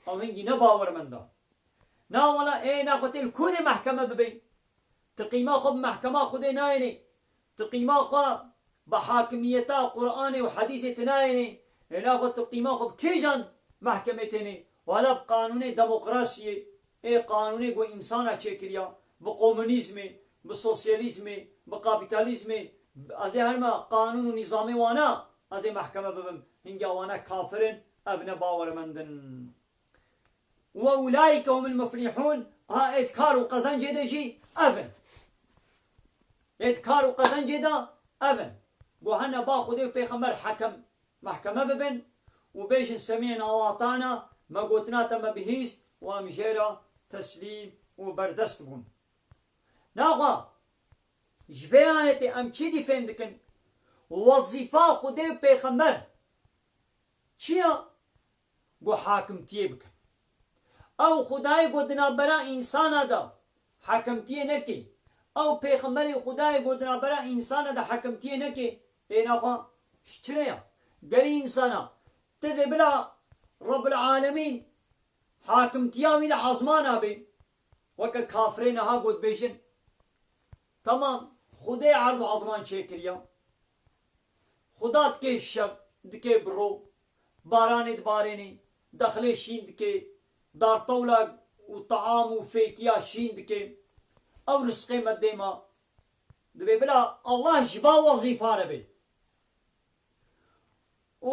او هنگی نباور من دا نا ولا ای نا خودی کونی محکمه ببین تقیما خوب محکمه خودی ناینی تقیما خوب بحاکمیتا قرآن و حدیث تناینی نا خود تقیما خوب کی جان محکمه تنی ولا بقانون دموکراسی ای قانونی گو انسان چکریا بقومونیزم بسوسیالیزم بکاپیتالیزم از هرما قانون و نظام وانا از محکمه ببین هنگی وانا کافرن ابن باورمندن و اولئک هم المفلحون ها ادکار و قزن جدا جی ابن ادکار و قزن جدا ابن گو هنه با خودی و پیغمبر حکم محکمه ببین و بیشن سمعنا و اطعنا ما قوتنا تم بهیست و امجیرا تسلیم و بردست بون ناغا جوه آیت ام چی دی فهمدکن وظیفه خودی و پیغمبر چیا گو حاکمتی بکن او خدای گو دنا برا انسان دا حاکمتی نکی او پیغمبر خدای گو دنا برا انسان دا حاکمتی نکی اینا خوا چرا گلی انسانا تده بلا رب العالمین حاکمتی آمیل عظمانا بین وکا کافرین ها گود بیشن تمام خدای عرض و عظمان چه کریا خدا دکه شب دکه برو بارانت بارینی دخل شین دکه دار طولا و طعام و فیکیا شین دکه او رزق مده ما دبی بلا الله جبا وظیفه ربی و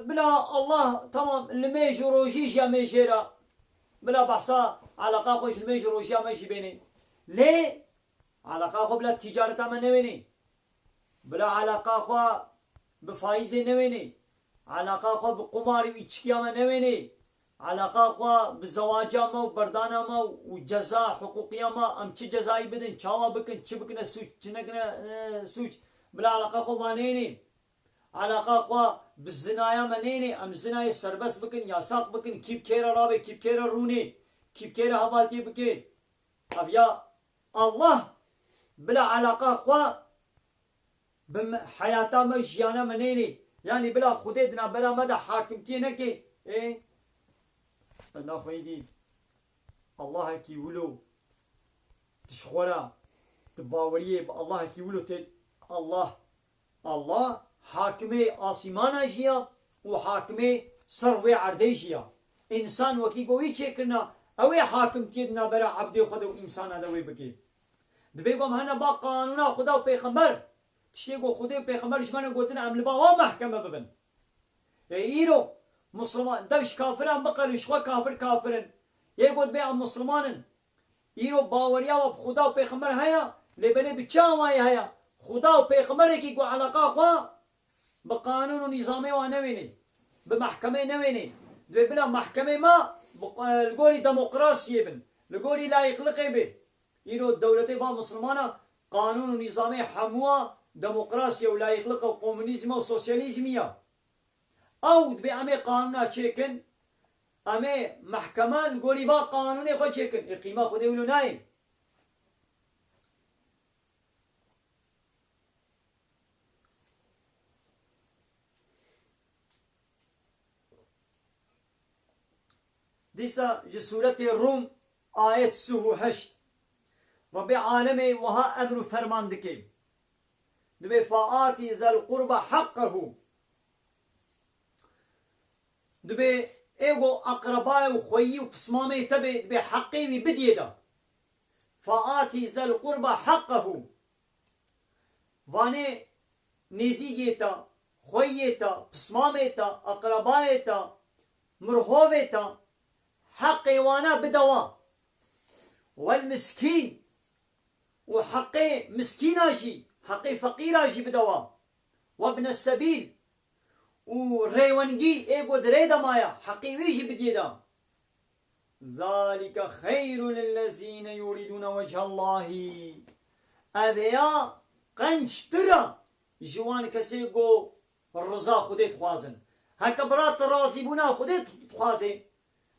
بلا الله تمام الميج وروجيش يا ميجيرا بلا بحصا علاقة خوش الميج وروجيا ماشي بيني ليه علاقة خو بلا تجارة ما نويني بلا علاقة خو بفايزة نويني علاقة خو بقماري ويتشكيا ما نويني علاقه خوا بزواجا ما وبردانا ما وجزاء حقوقيا ما ام چه جزایی بدن چاوا بکن چه بکنه سوچ چه نکنه سوچ بلا علاقه خوا مانینی علاقه خوا بالزنايا منيني ام زناي سربس بكن ياساق بكن كيف كيرا رابي كيف كيرا روني كيف كيرا هبالتي بكي طب يا الله بلا علاقه خوا حياتا ما جيانا منيني يعني بلا خديدنا بلا مدى حاكمتي نكي ايه انا خويدي الله كي ولو تشخورا تباوريه الله كي ولو الله حاكمي آسمان جيا وحاكمي سروي عردي جيا انسان وكي قوي چكنا اوي حاكم تيدنا برا عبد خدا وانسان هذا وي بكي دبيقوم هنا با قانونا خدا وبيغمبر تشيقو خدا وبيغمبر جمانا قوتنا عمل با محكمة ببن ايرو مسلمان دبش كافران بقر شخوا كافرن يقول بيع مسلمان ايرو باوريا وبخدا وبيغمبر هيا لبني بچاواي هيا خدا وبيغمبر كي قو علاقة خوا بقانون ونظامي ونويني بمحكمة نويني بلا محكمة ما القولي ديمقراطية بن القولي لا يقلق به يرو الدولة با مسلمانة قانون ونظامي حموة ديمقراطية ولا يخلق كومونيزم وسوسياليزمية او دبي امي قانونا تشيكن امي محكمة القولي با قانوني خو تشيكن القيمة خو دولو نايم ديسا جسورة الروم آية سوه هشت ربي عالمي وها أمر فرمان دكي دبي فآتي ذا القربى حقه دبي ايغو أقرباء وخويي وبسمامي تبي دبي حقي بدي دا فآتي ذا القربى حقه واني نزيجيتا خوييتا بسماميتا أقربايتا مرهوبيتا حقي وانا بدوا والمسكين وحقي مسكيناجي حقي فقيراجي بدوا وابن السبيل وريونجي ايبو دريدا مايا حقي ويجي بديدا ذلك خير للذين يريدون وجه الله ابيا قنشترا جوان كسيقو الرزا خديت خوازن هكا برات راضي بنا خديت خوازن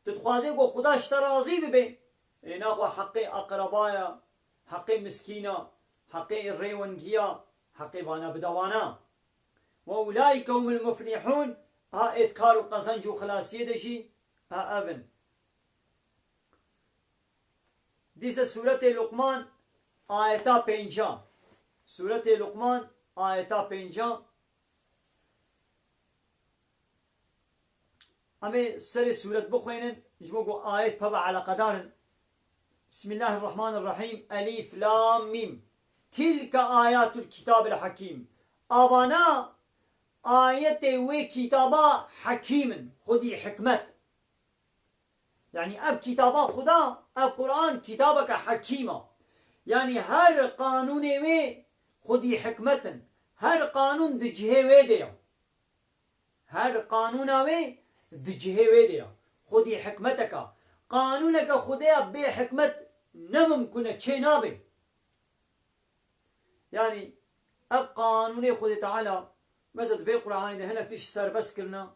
تتخوازي قو خداش ترازي ببي إناقو حقي أقربايا حقي مسكينة حقي الريونجية حقي بانا بدوانا وأولئك هم المفلحون ها إتكار القزنج وخلاصية دشي ها أبن ديسة سورة لقمان آيتا بينجا سورة لقمان آيتا بينجا أمي سر سورة بخوينن يجمعوا آيات بابا على قدارن بسم الله الرحمن الرحيم ألف لام ميم تلك آيات الكتاب الحكيم أبانا آيات وكتابا حكيم خدي حكمت يعني أب كتابا خدا أب قرآن كتابك حكيمة يعني هر قانون وي خدي حكمة هر قانون دجهه ويديا هر قانون وي دجهه ويديا خدي حكمتك قانونك خديا بحكمة نممكن تشينابي يعني أب قانوني خدي تعالى مثلا في القرآن إذا هناك تش سربس كرنا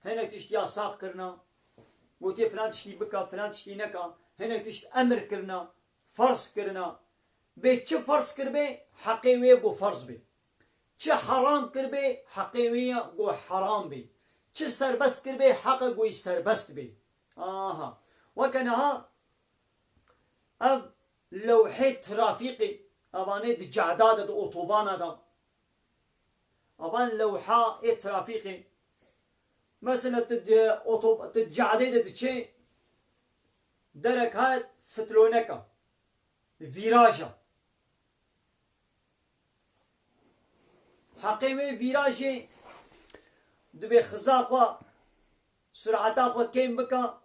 هناك تش ياساق كرنا قلتي فلان تشتي بكا فلان تشتي نكا هناك تش أمر كرنا فرض كرنا بيت فرض كربي حقيوية قو فرض بي چه حرام كربي حقيوية قو حرام بي چه سربست كربي حق قو سربست بي وكانها اب لوحي ترافيقي اباني دي جعداد دي اوتوبانا دا ابان لوحة ترافيقي مثلا تجعداد دي چه درك هات فتلونكا فيراجا حقيمي فيراجي دبي خزاقوا سرعتاقوا كيم بكا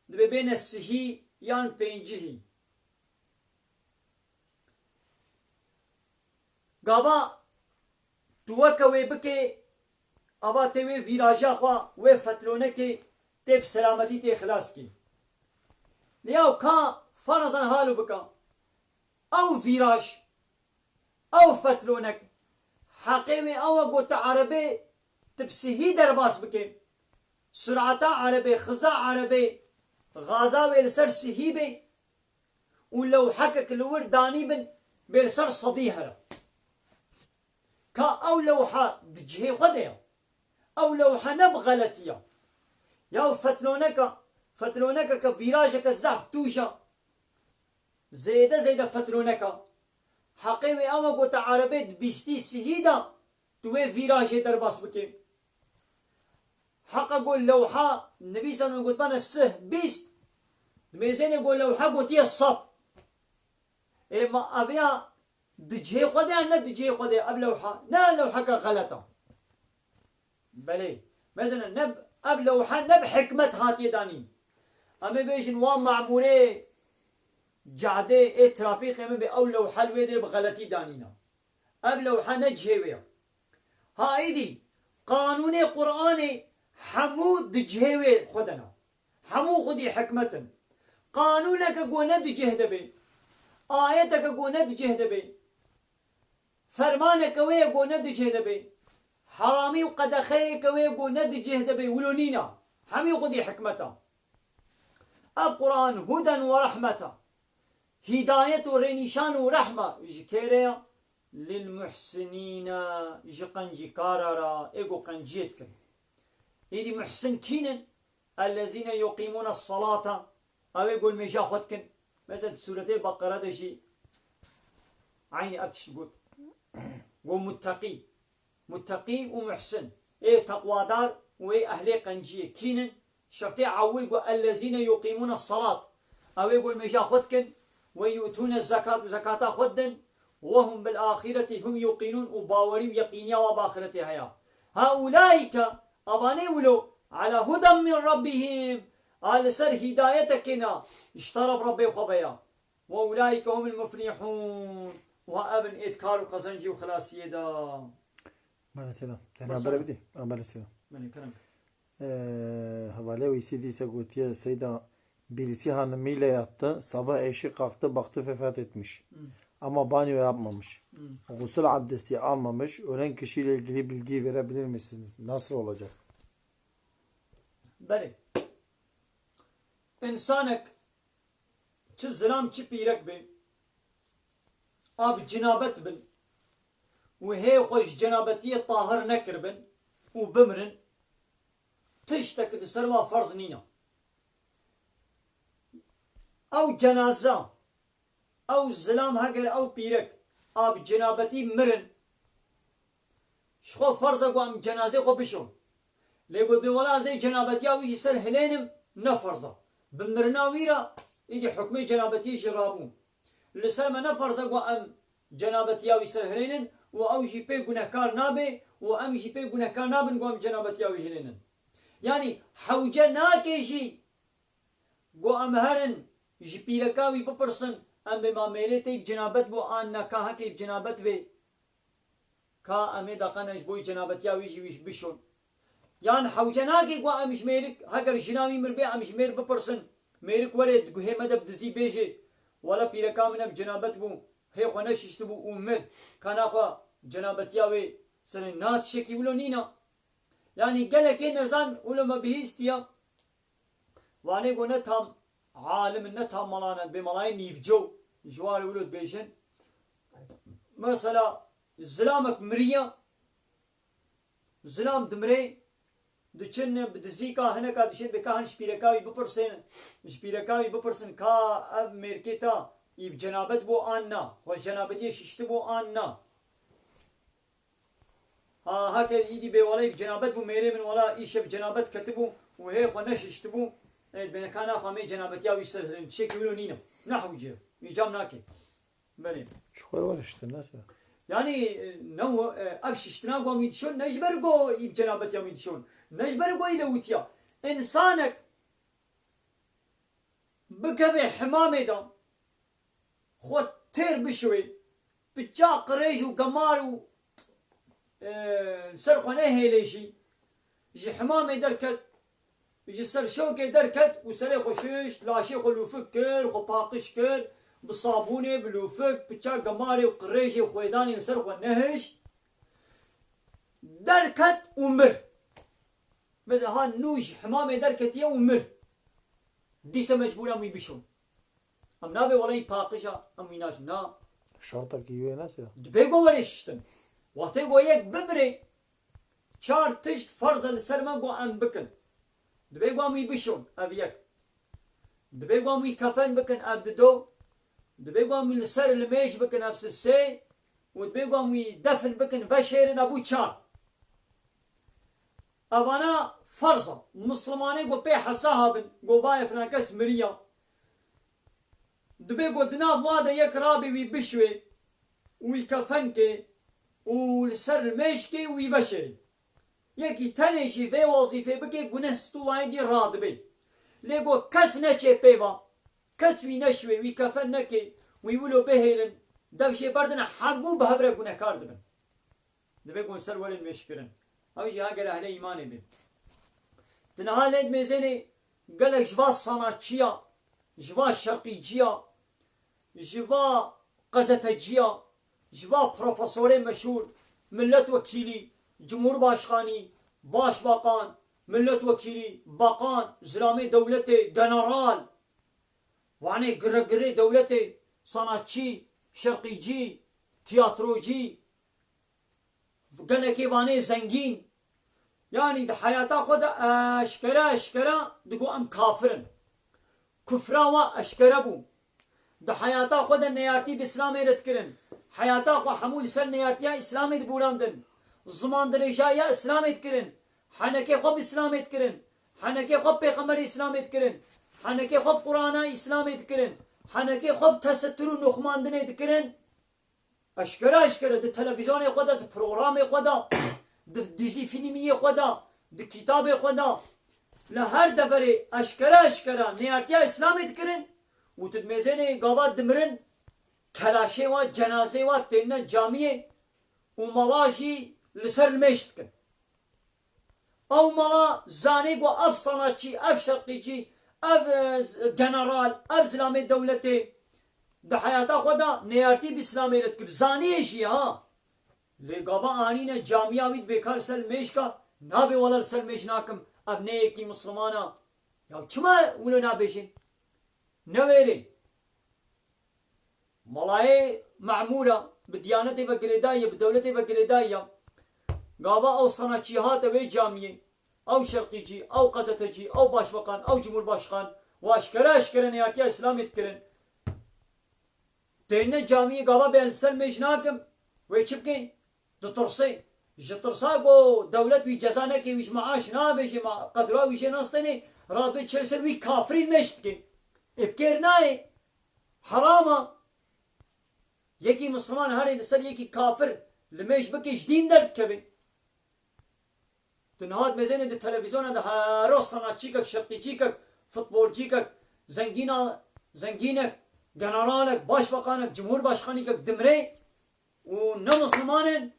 دبي بين السهي يان بينجهي قابا توكا وي بكي ابا تيوي فيراجا خوا وي فتلونكي تب سلامتی تی خلاص کی لیاو کا فرضا حالو بکا او فیراش او فتلونك حقيمي او قوت عربي تبسيهي درباس بكي سرعتا عربي خزا عربي غازا بالسر سهيبي ولو حكك الور داني بن بالسر صديهرة كا او لوحة دجهي خديا او لوحة نبغلتيا يا فتلونك كفيراجك الزحف توشا زيدا فتلونك حقيمي او قوت عربي بيستي سهيدا توي فيراجي درباس بكي حق اقول لوحة النبي صلى الله عليه وسلم قلت بنا السه بيست دميزين يقول لوحة قلت هي الصط إيه ما أبيها دجهي قدي أنا دجهي قدي أب لوحة لا لوحة غلطة بلي مثلا نب أب لوحة نب حكمة هاتي دانين أما بيش نوام معمولة جعدة إيه ترافيق أما بأو لوحة الويدر بغلطي دانينا أب لوحة نجهي ويا ها إيدي قانوني قرآني حمود دجهوي خدنا حمو خدي حكمة قانونك قونا دجهد بي آيتك قونا دجهد بي فرمانك وي قونا دجهد بي حرامي وقدخيك وي قونا دجهد بي ولونينا حمي خدي حكمة القرآن هدى ورحمة هداية ورنيشان ورحمة جكيريا للمحسنين جقنجي كارارا ايقو قنجيتك إذا محسن كينن الذين يقيمون الصلاة أو يقول ميشا خدكن مثلا سورة البقرة دشي عيني أبتش تقول متقي ومحسن إيه تقوى دار وإيه أهلي قنجية كينن شرطي عول يقول الذين يقيمون الصلاة أو يقول ميشا خدكن ويؤتون الزكاة وزكاة خدن وهم بالآخرة هم يقينون وباوري ويقينيا وباخرة هيا هؤلاء أباني ولو على هدى من ربهم على سر هدايتكنا اشترب ربي وخبيا وأولئك هم المفلحون وابن إذكار وقزنجي وخلاصية دا بله سلام أنا بدي بله سلام من كرم havale ve istediyse gotiye Seyda birisi hanımıyla yattı. Sabah eşi kalktı baktı vefat etmiş. Ama banyo yapmamış. Gusül abdesti almamış. Ölen kişiyle ilgili bilgi verebilir misiniz? Nasıl olacak? بله إنسانك چه زلام چه پیرک بی آب جنابت بن و هی خوش جنابتی طاهر نکر بن و بمرن تشتك تسروا فرض نينا او جنازة او زلام هقر او پیرک آب جنابتی مرن شخو فرض اقو ام جنازه خو بشو ليقول بولا زي جنابتي او يسر هلينم نفرزه بمرنا ويرا يجي حكمي جنابتي جرابون لسر ما نفرزه ام جنابتي او يسر هلينن او جي بي گنهكار نابي ام جي بي گنهكار نابن ام جنابتي او هلينن يعني حوجه ناكيشي ام هرن جي بيركاوي بپرسن ام بما ميلتي جنابت بو ان نكاها كي جنابت بي كا امي دقنش بو جنابتي او يجي بشون يعني حوجناكي قوا امش ميرك هكر جنامي مربي امش مير ببرسن ميرك ولد قهي مدب دزي بيجي ولا بيركا من بجنابت بو هي خنش يشتبو امد كان اخوا جنابت ياوي سنن نات شكي ولو نينا يعني قالك نزان ولو ما بهيستيا واني قو نتهم عالم نتهم ملانا بملاين يفجو جوار ولود بيجن مثلا زلامك مريا زلام دمري دچن بدزيكا هناك دشين بكاهن شبيركاوي بپرسن كا اب ميركيتا يب جنابت بو آننا خوش جنابتي ششت بو آننا ها هكا يدي بي ولا يب جنابت بو ميري من ولا ايش بجنابت كتبو وهي خو ششت بو بين كان خامي جنابتي او يسهلن شكلو نينو نحو جير يجام ناكي بلين شو var işte nasıl? يعني نو ابششتنا قوم يدشون نجبر قو يب جنابتي او يدشون نجبر قو يلوتيا انسانك بكبي حمامي دا خو تير بشوي بجا قريش وقمار و سرخونه هيليشي جي حمامي دركت جسر شوكي دركت وسري خوشش لاشي خلو فكر خو باقش كر بالصابوني بلوفك بتشا قماري وقريشي وخويداني نسر خو نهش دركت ومر مثلا ها نوج حمامي دركت يا ومر ديسا مجبورة مي بشون ام نابي ولاي باقشا ام ويناش نا شرطك يوي ناسي دبيقو ورشتن وقتی گو یک ببره چار تشت فرض لسر من گو ام بکن دبی گو امی بشون او یک دبی گو امی کفن بکن او دو دبی گو امی لسر لمیش بکن او سه و دبی گو امی دفن بکن بشیرن ابو چار اوانا فرضا مسلمانه گو پی حساها بن گو بای فنانکس مریا دبی گو دناب واده یک رابی وی بشوی وی کفن که ولسر المشكي ويبشري يكي تنشي في وظيفة بكي بنستو وايدي رادبي ليقو كس نشي بيوا كس وي نشوي وي كفن نكي ويولو بهيلن دبشي بردنا حقو بهبرا قونا كاردبن دبي قون سر ولن مشكرن اوشي هاقر اهل ايماني بي تنها ليد ميزيني قالك جوا صناعتشيا جوا شرقيجيا جوا قزتجيا جوا پروفسوری مشهور ملت وکیلی جمهور باشخانی باش باقان ملت وکیلی باقان زلامه دولت جنرال وانه گرگره دولت صنعتچی شرقیجی تیاتروجی گلکی وانه زنگین yani de hayata koda aşkara digo am kafirin kufra ve aşkara bu de hayata koda neyarti bi İslam eret kirin hayata ko hamul sel neyartiya İslam ed bulandın zaman derejaya İslam ed kirin haneke ko İslam ed kirin haneke ko peygamber İslam ed kirin haneke ko Kur'an'a İslam ed kirin haneke ko tesettürü nuhmandın ed kirin aşkara de televizyon koda de program koda dizi filmi koda, de kitabı koda, la her deferi aşkara neyartiya İslam etkirin, u tudmezene gavat dimirin, telaşe ve cenaze ve tenne camiye, u malaji lisar meştkin. Av mala zane go av sanatçı, av şarkıcı, av general, av zilame devleti, de hayata koda neyarti bir İslam etkir. Zane eşi ha. लेगाबा आनी ने जामिया विद बेकार सलमेश का ना बे वाला सलमेश नाकम अब ने की मुसलमाना या छमा उलो ना बेशिन नवेरे मलाए معموله بديانته بقليدايه بدولته بقليدايه غابا او صناعيات و جامعه او شرقيجي او قزتجي او باشبقان او جمهور باشخان واشكره نياتي اسلام يتكرن تين جامعه غابا بين سلمش ناكم ويشبكي دترسي جترسا گو دولت وی جزانه کی ویش معاش نا بشی ما قدرا ویش ناستنی راد به چلسر وی کافرین مشت کی ابکر نای حراما یکی مسلمان هر سر یکی کافر لمیش بکی جدین درد کبی تنهاد مزین ده تلویزیون ده هر صنعتچی که شرقیچی که futbolcu که زنگینک جنرالک başbakanک جمهور başkanı که دمره و نه مسلمانن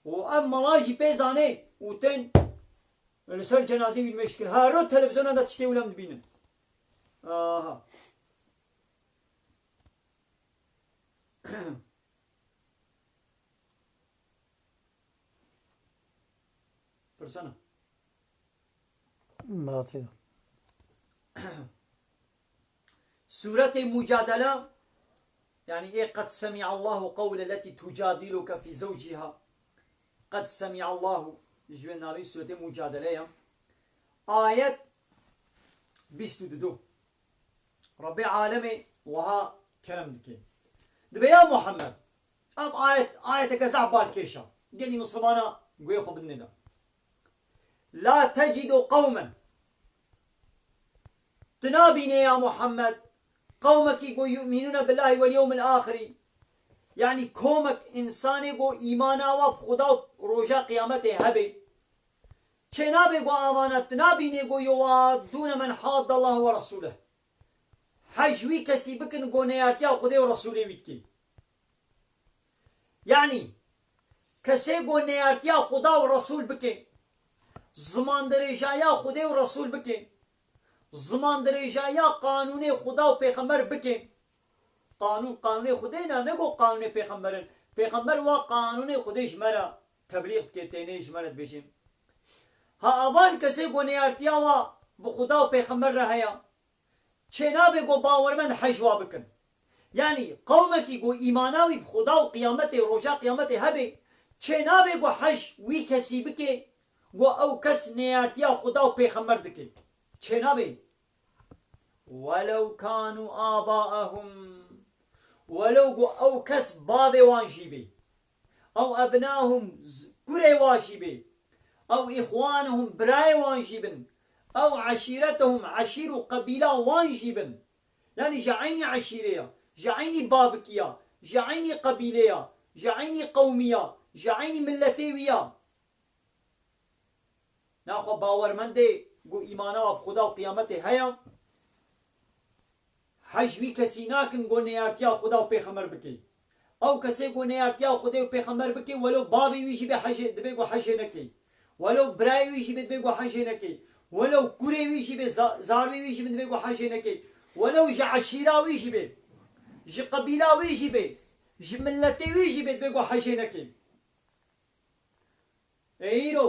و ام ملاجی پیزانه و تن لسر جنازی بین مشکل هر رو تلویزیون دا تشتی ولم بینن آها پرسنا ما تينا سورة مجادلة يعني إيه قد سمع الله قول التي تجادلك في زوجها قد سمع الله جوين ناري سورة مجادلة آية بيستودو ربي عالمي وها كلام دكين دبي يا محمد أب آية كزع بالكيشة قال لي مصربانا قوي خب الندى لا تجد قوما تنابيني يا محمد قومك يؤمنون بالله واليوم الآخر يعني كومك إنساني قو إيمانا وخدا روجا قيامته هبي چنابي قو آمانت نابيني قو يوادون من حاد الله ورسوله حجوي كسي بكن قو نيارتيا خدا ورسوله ويتكي يعني كسي قو نيارتيا خدا ورسول بكي زمان درێژایا خودێ و ڕەسوول بکەین زمان درێژایا قانونێ خدا و پێغەمبەر بکەین قانونێ خودێنا نەگۆ قانونێ پێغەمبەرن پێغەمبەر وا قانونێ خودێش مەرە تەبلیغ بکێ تێنەیش مەرەت بێژیم ها ئەوان کەسێک بۆ نێیارتیاوە بە خدا و پێغەمبەر رە هەیە چێ نابێ گۆ باوەڕمەند حەجوا بکەن یعنی قەومێکی گۆ ئیماناوی خدا و قیامەتێ ڕۆژا قیامەتێ هەبێ چێ نابێ گۆ حەج وی کەسی بکێ گۆ ئەو کەس نێیارتیا خدا و پێغەمبەر دکێ چێ نابێ وەلەو کانوا ئاباءەهم وەلەو گۆ ئەو کەس بابێ وانژی بێ ئەو ئەبناهم گورێ واشی بێ ئەو ئیخوانهم برایە وانژی بن ئەو عەشیرەتهم عەشیر و قەبیلا وانژی بن یعنی ژە عەینی عەشیرەیە ژە عەینی باڤکیە ژە عەینی قەبیلەیە ژە عەینی قەومیە ژە عەینی ملەتێویە ناخوا باوەڕمەندێ گۆ ئیمانەوە بخودا و قیامەتێ هەیە حەج وی کەسی ناکن گۆ نێیارتیا خدا و پێغەمبەر بکەی ئەو کەسێک گۆ نێیارتیا خودەی و پێغەمبەر بکەی وەلەو بابی ویژی بێ حەجێ دەبێ گۆ حەجێ نەکەی وەلەو برای ویژی بێت بێ گۆ حەجێ نەکەی وەلەو کوڕێ ویژی بێ زاروی ویژی بێت بێ گۆ حەجێ نەکەی وەلەو ژە عەشیرا ویژی بێ ژە قەبیلا ویژی بێ ژە ملەتێ ویژی بێت بێ گۆ حەجێ نەکەی ئیرۆ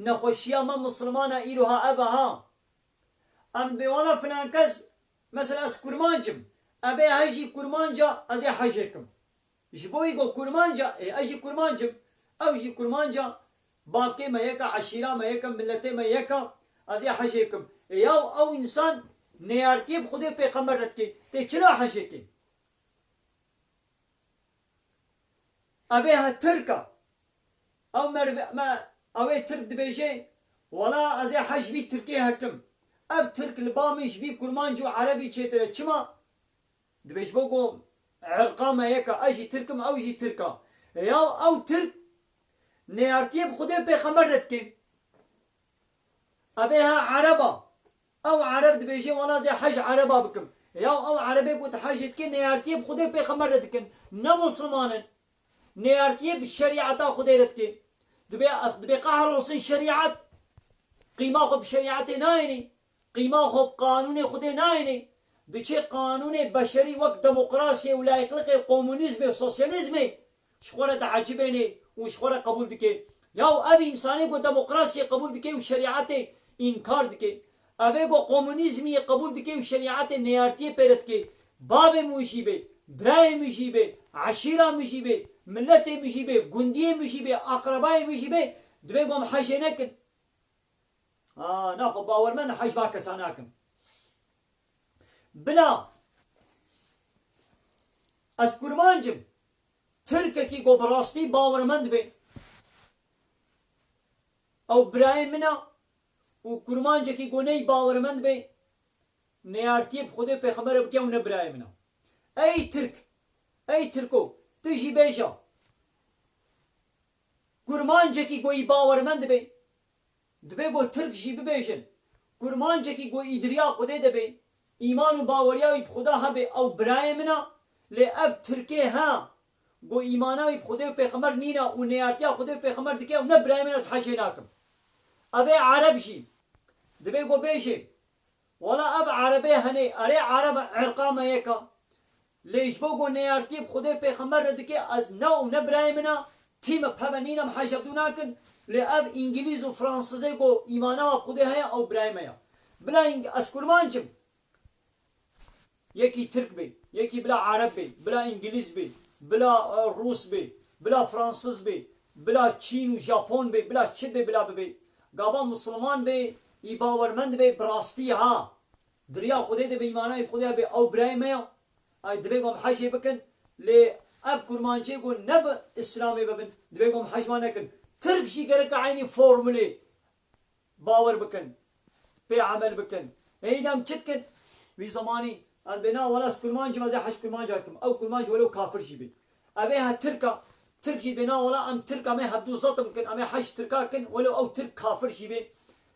نەخۆشیە مە مسلمانە ئیرۆها ئەبەها ئەم بێوانە فلان کەس مەسەلا ئەس کورمانجم ئەبێ هەژی کورمانجا ئەزێ حەجێکم ji bo wî got kurmanca ez jî kurmancim ew jî kurmanca bavkê me yeka eşîra me yeka milletê me yeka ez ê hejê kim yaw ew însan nêyartiyê bi xudê pêxember re dike tê çira hejê kê ev ê tirka ew me ew ê tirk dibêje wala ez ê hej vî tirkê hekim ev tirk li ba min ji vî kurmancî û erebî çêtir e çima dibêj bo got عرقا ما يكا اجي تركم او جي تركا يا او ترك نيارتيه بخدي بيخمر رتكين ابيها عربا او عرب دبيجي ولا زي حج عربا بكم يا او عربي قلت حاجتكين نيارتيه بخدي بيخمر رتكين نا مسلمان نيارتيه بالشريعه خدي رتكين دبي قهر وصين شريعه قيمه خو بشريعتي نايني قيمه خو بقانون خدي نايني بچه قانون بشری وقت دموکراسی و لایقلق کمونیسم و سوسیالیسم شخوره تعجبه نه و شخوره قبول دکه یا اب انسانی کو دموکراسی قبول دکه و شریعت انکار دکه ابه کو کمونیسمی قبول دکه و شریعت نیارتی پرد که باب موشیبه برای موشیبه عشیره موشیبه ملت موشیبه گندی موشیبه اقربای موشیبه دوی گم حج نکن نه خب باورمند حج با کساناکم بلا از کرمانجم ترککی گو براستی باورمند بی او برای منا و کرمانجکی گو نی باورمند بی نیارتیب خود پیغمبر بکی و نبرای منا ای ترکو تجی بیشا کرمانجکی گوی باورمند بی دبی گو ترک جی ببیشن کرمانجکی گو ایدریا خوده دبی ایمان و باوریاوی خدا هبه او برای منا لی اب ترکه ها گو ایماناوی خدا و پیغمبر نینا و نیارتیا خدا و پیغمبر دکه و نه برای من از حجه ناکم ابه عرب شی دبه گو بیشه ولا اب عربه هنه اره عرب عرقا ما یکا لیش بو گو نیارتی خدا و پیغمبر دکه از نه و نه برای منا تیم پبنینم حجه دو ناکن لی اب انگلیز و فرانسیزه گو ایماناو خدا هیا او برای میا بلا از کرمانچم یکی ترک بی یکی بلا عرب بی بلا انگلیس بی بلا روس بی بلا فرانسیز بی بلا چین و ژاپن بی بلا چه بی بلا بی گابا مسلمان بی ای باورمند بی براستی ها دریا خودی ده بی ایمانای خودی بی او برای میا ای دبی گم حجی بکن لی اب کرمانچه گو نب اسلامی ببن دبی گم حج ما نکن ترک شی گرک عینی فرمولی باور بکن پی عمل بکن ایدم چت کن وی زمانی البناء ولا كرمانج ما زي حش كرمانج هكم او كرمانج ولو كافر شي بي ابيها تركي بناء ولا ام تركا ما هبدو زط ممكن ام حش تركا كن ولو او ترك كافر شي بي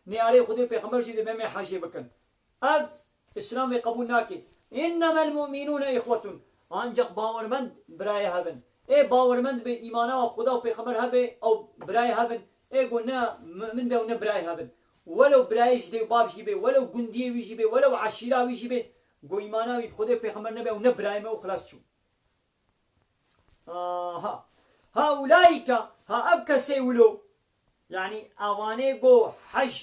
نياري خدي پیغمبر شي بي ما حش بكن اب اسلام قبول ناكي انما المؤمنون اخوه انجق باورمند براي هبن اي باورمند بي ايمانا و خدا و پیغمبر هبه او براي هبن ايقو نا من ده ونبراي هابن ولو برايش دي باب شي بي ولو قندي ويجي بي ولو عشيرا ويجي بي قو إيمانا بخده بيخمر نبي ونبراي ما وخلاص شو ها هؤلاء ها أبكى سيولو يعني أواني قو حج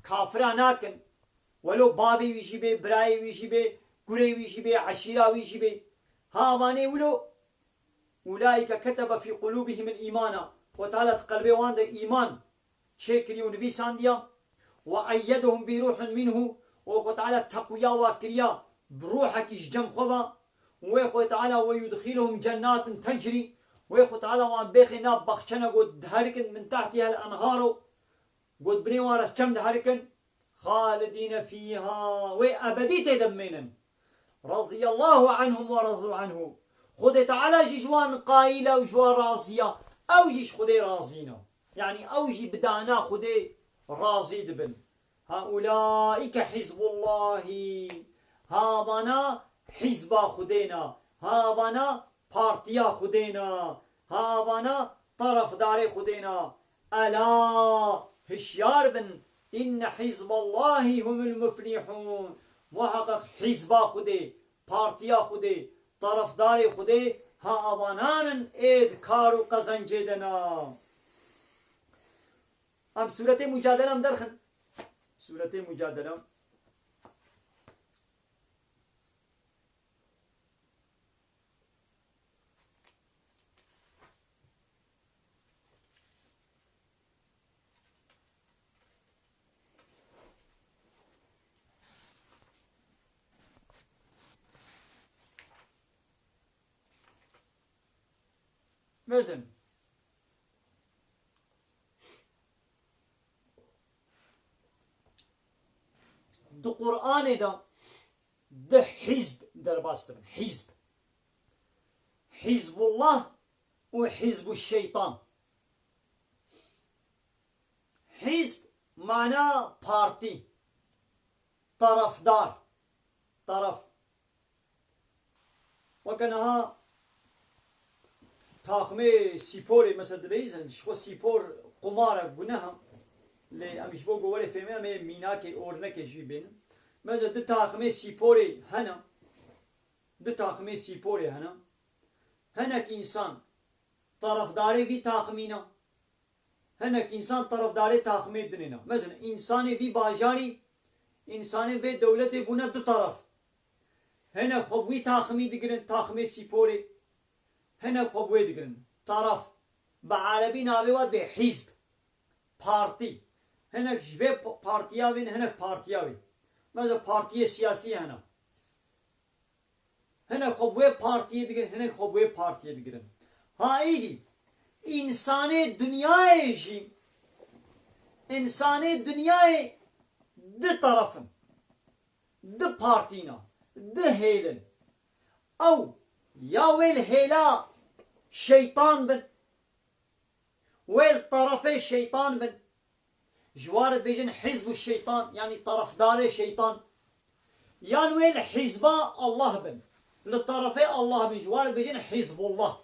كافرا ناكن ولو بابي ويجي بي براي ويجي بي قري ويجي بي عشيرا ويجي بي ها أواني ولو أولئك كتب في قلوبهم الإيمان وتعالى قلبي واند إيمان شكري ونبي سانديا وأيدهم بروح منه وتعالى تقويا وكريا بروحك جم خبا وتعالى ويدخلهم جنات تجري وتعالى وان بيخنا بخشنا قد هركن من تحتها الأنهار قد بني وارا كم هركن خالدين فيها وأبدي تدمينا رضي الله عنهم ورضوا عنه خد تعالى جيشوان قايلة وجوان راضية أو جيش خدي راضينا يعني أو جي بدانا خدي راضي دبن هؤلاء حزب الله هابنا حزب خدينا هابنا بارتيا خدينا هابنا طرف داري خدينا ألا هشيار بن إن حزب الله هم المفلحون محقق حزب خدي بارتيا خدي طرف داري خدي هابنان ايد كارو قزنجي دنا ام سورة مجادلة ام درخن سورة مجادلة مزن دو قرآن دا ده حزب در باستبن حزب حزب الله وحزب الشيطان حزب معناه بارتي طرفدار طرف وكانها تاخمي سيبوري مثلا دليزن شو سيبور قمارة بناها لي امش بوغو ولا فيما مي ميناكي اورنكي جي بين مثلا دو تاخمي سيبوري هنا دو تاخمي سيبوري هناك انسان طرفداري في تاخمينا هناك انسان طرفداري تاخمي دنينا مثلا انسان في باجاري انسان في دولتي بنا دو طرف هنا خوبوي تاخمي دقرن تاخمي سيبوري هنا خوبوي دقرن طرف بعربي نابي واد بحزب بارتي هناك جبه بارتياوين هناك بارتياوين مثلا بارتي سياسي هنا خوبوي بارتي دقرن هناك خوبوي بارتي دقرن هايدي انسان دنیای جی انسان دنیای ده طرفن ده پارتینا ده هیلن او یا ویل هیلا شیطان بن ويل طرفي الشيطان بن جوارد بيجن حزب الشيطان يعني طرف دار الشيطان يان ويل حزب الله بن للطرفي الله بن جوارد بيجن حزب الله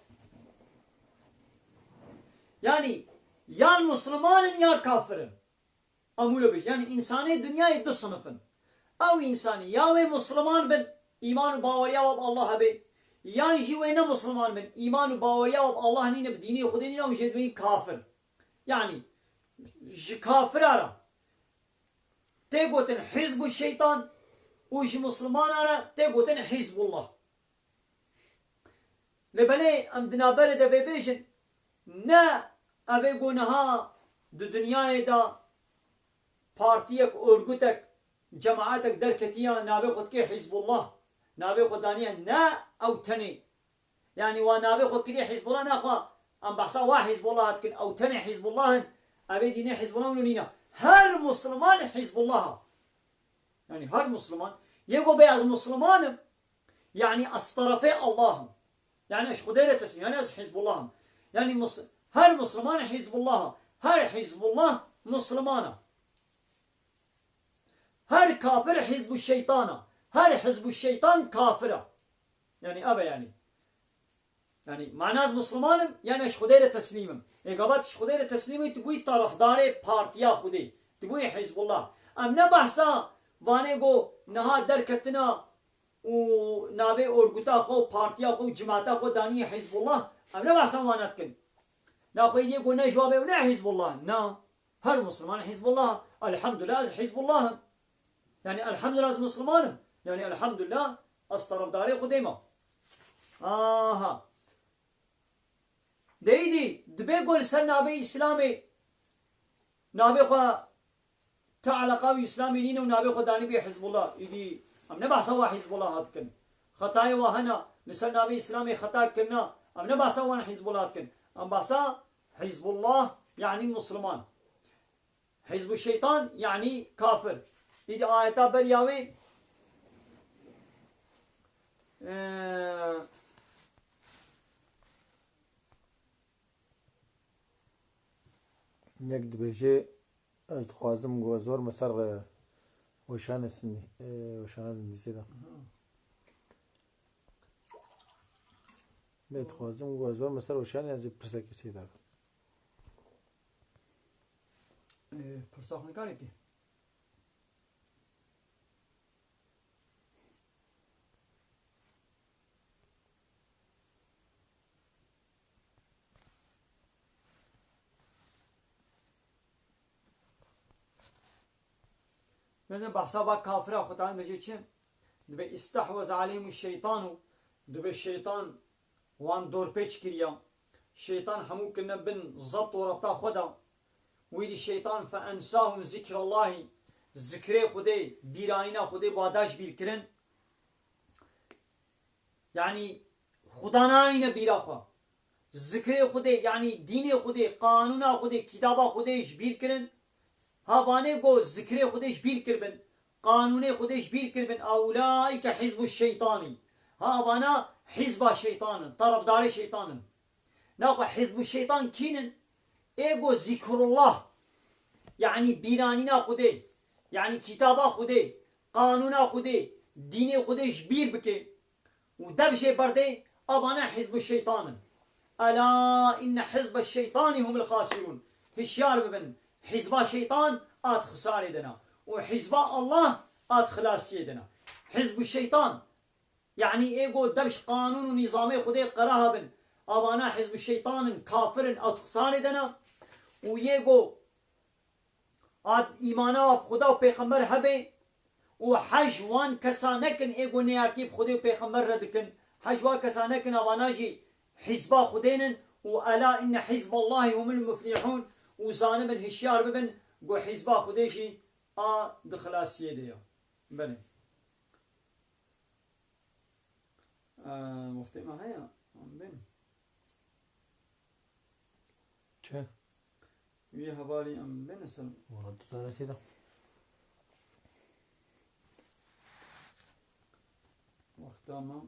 يعني يا مسلمان يا كافر أموله بيج يعني إنساني الدنيا يد صنفن أو إنساني يا وين مسلمان بن إيمان باوريا وب الله به يا جي وين مسلمان بن إيمان باوريا وب الله نين بديني خديني وجد بين كافر يعني كافر على تيجوتن حزب الشيطان وش مسلمان على تيجوتن حزب الله لبني أم دنابر ده بيجن نه أبي قونها دو دنیای دا پارتیک ارگوتک جماعتك دركتيا نابي خد كي حزب الله نابي خد دانيا نا أو تني يعني ونابي خد كي حزب الله ناخوا أم بحصا واحد حزب الله هتكن أو تني حزب الله أبي ديني حزب الله ونينا هر مسلمان حزب الله يعني هر مسلمان يقول بياز مسلمان يعني الطرفي الله يعني ايش خديرة تسمي يعني از حزب الله يعني هر مسلمان حزب الله هر حزب الله مسلمانه هر كافر حزب الشيطان هر حزب الشيطان كافرة يعني أبا يعني مع ناس مسلمانم يعني اش خدير تسليمم اقابات اش خدير تسليمي تبوي طرف داري بارتيا خدي تبوي حزب الله ام نبحثا وانيغو نها دركتنا ونابي اورغوتا خو بارتيا خو جماعتا خو داني حزب الله ام نبحثا وانتكن لا خو يجي قلنا جوابه ولا حزب الله نا هر مسلمان حزب الله الحمد لله حزب الله يعني الحمد لله مسلمان يعني الحمد لله استرب داري قديمه ديدي دبي قول سن نبي اسلامي نبي خو تعالى قوي اسلامي نينو نبي خو داني بي حزب الله يجي ام نبحث حزب الله هاتكن خطايا وهنا لسن نبي اسلامي خطا كنا ام نبحث حزب الله هاتكن ام بحث حزب الله يعني مسلمان حزب الشيطان يعني كافر يدي آياتا برياوي يك دبيجي از خوازم گوزور مسر وشان سني وشان زندسي ده بيت خوازم گوزور مسر وشان از پرسك سيدا پرساخ نکاری که مثلا بحثا با كافرة خطان مجي چه دبي استحوذ عليهم الشيطان دبي الشيطان وان دور پیچ كريا الشيطان همو كنا بن ضبط وربطا خدا ويدي الشيطان فأنساهم ذكر الله ذكر خدي بيرانينا خدي باداش بيركرن يعني خداناين بيراخوا ذكر خدي يعني دين خدي قانونا خدي كتابا خديش بيركرن هابانه گو ذکر خودش بیر کربن قانون خودش بیر کربن اولئک حزب الشیطانی هابانا حزب شیطان طرفدار شیطان ناقو حزب الشیطان کینن ایگو ذکر الله يعني بیرانینا خوده يعني کتابا خوده قانونا خوده دین خودش بیر بکه و دبشه برده ابانا حزب الشیطان الا ان حزب الشیطان هم الخاسرون هشیار ببن حزب شيطان آت خسارة دنا وحزب الله آت خلاصية دنا حزب الشيطان يعني ايقو دبش قانون ونظام خده قراها بن ابانا حزب الشيطان كافر آت خسارة دنا ويقو آت ايمانا بخدا و پیغمبر هبه وحج وان كسانكن ايقو نيارتي بخده و پیغمبر ردكن حج وان كسانكن ابانا جي حزب خدينن وألا إن حزب الله هم المفلحون وزانه من هشيار ببن قو حزبا خديشي دخلاسية ديو بني وقتی ما هيا بني چه؟ وی حوالی بني سلم ورد سنة سيدا وقتا ما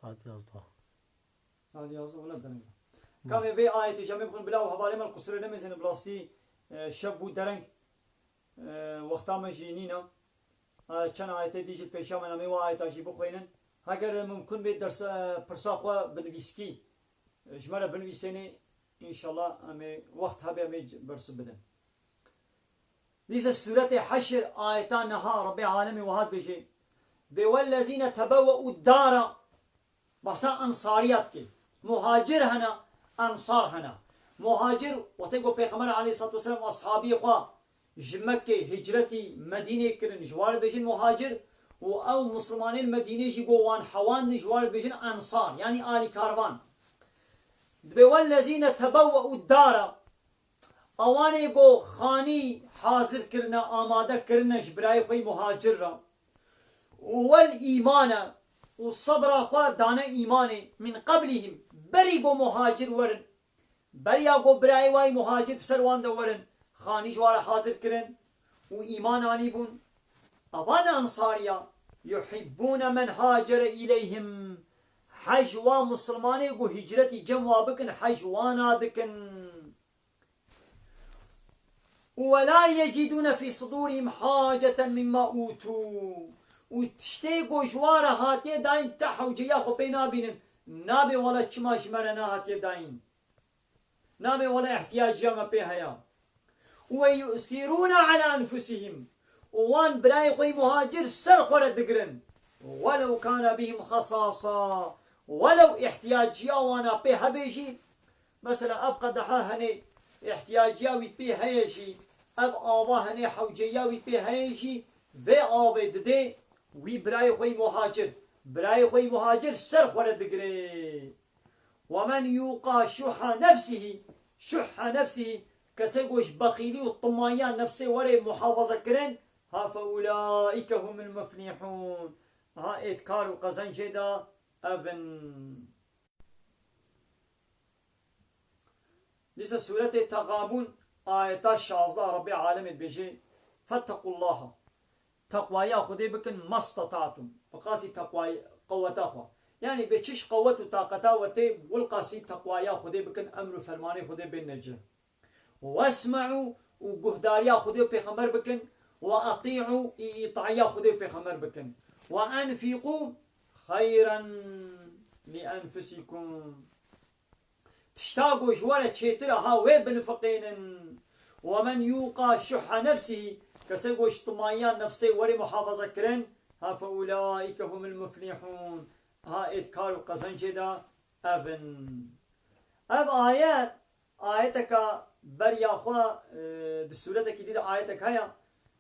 ساعت 11 ساعت 11 ولا درنگ كم بي آية جمع بكون بلاو حوالي مال قصر نمزن بلاستي شب و درنگ وقتا ما جينينا چند آية ديجي پیشا من همه و آية جي بخوينن اگر ممكن بي درس پرساخوا بنويسكي جمعنا بنويسيني ان شاء الله همه وقت هبه همه برس بدن ليس سورة حشر آيتان نها رب العالمين وهاد بيجي والذين تبوأوا الدار بسا انصاريات كي مهاجر هنا انصار هنا مهاجر وتقول پیغمبر عليه الصلاة والسلام اصحابي خوا جمكة هجرتي مدينة كرن جوار بيجين مهاجر او مسلمانين المدينة جي وان حوان جوار بيجين انصار يعني آل كاروان والذين تبوأوا الدار اواني گو خاني حاضر کرنا آماده کرنا جبرائي خوي مهاجر را والإيمان والصبر أخوة دانا إيماني من قبلهم بري گو مهاجر ورن بريا گو برائي واي مهاجر بسروان دورن خاني جوار حاضر کرن وإيمان آني بون أبان أنصاريا يحبون من هاجر إليهم حجوا مسلماني گو هجرتي جموا بكن حجوانا دكن ولا يجدون في صدورهم حاجة مما أوتوا وتشتي قوشوارا هاتي داين تحوجيا خو بينا بينن نابي ولا تشماش مرنا هاتي داين نابي ولا احتياجيا ما بيها ويؤثرون على أنفسهم وان براي خوي مهاجر سر ولا دقرن ولو كان بهم خصاصة ولو احتياجيا وانا بيها بيجي مثلا أبقى دحا هني احتياجيا ويبي هيجي اب آوا هني حوجيا ويبي هيجي في آوه دده وي براي خوي مهاجر براي خوي مهاجر سر ولا دقري ومن يوقى شح نفسه كسيقوش بخيلي والطمايان نفسه ولا محافظة كرن ها فأولئك هم المفلحون ها إتكار وقزن جدا أبن لسه سورة التغابن آيات 16 ربي عالم بيجي فاتقوا الله تقوايا خدي بكن ما استطعتم بقاسي تقواي قوتها يعني بتشش قوة وطاقتها وتي والقاسي تقوايا خدي بكن أمر فرماني خدي بالنجم واسمعوا وجهداريا خدي بخمر بكن وأطيعوا إطاعيا خدي بخمر بكن وأنفقوا خيرا لأنفسكم تشتاقوا شوارة شيترها وبنفقين ومن يوقى شح نفسه كسيقوش طمايان نفسه وري محافظة كرن ها فأولئك هم المفلحون ها إذكار قزن جدا أبن أب آياتك بريا أخوة دسولتك جديدة آياتك هيا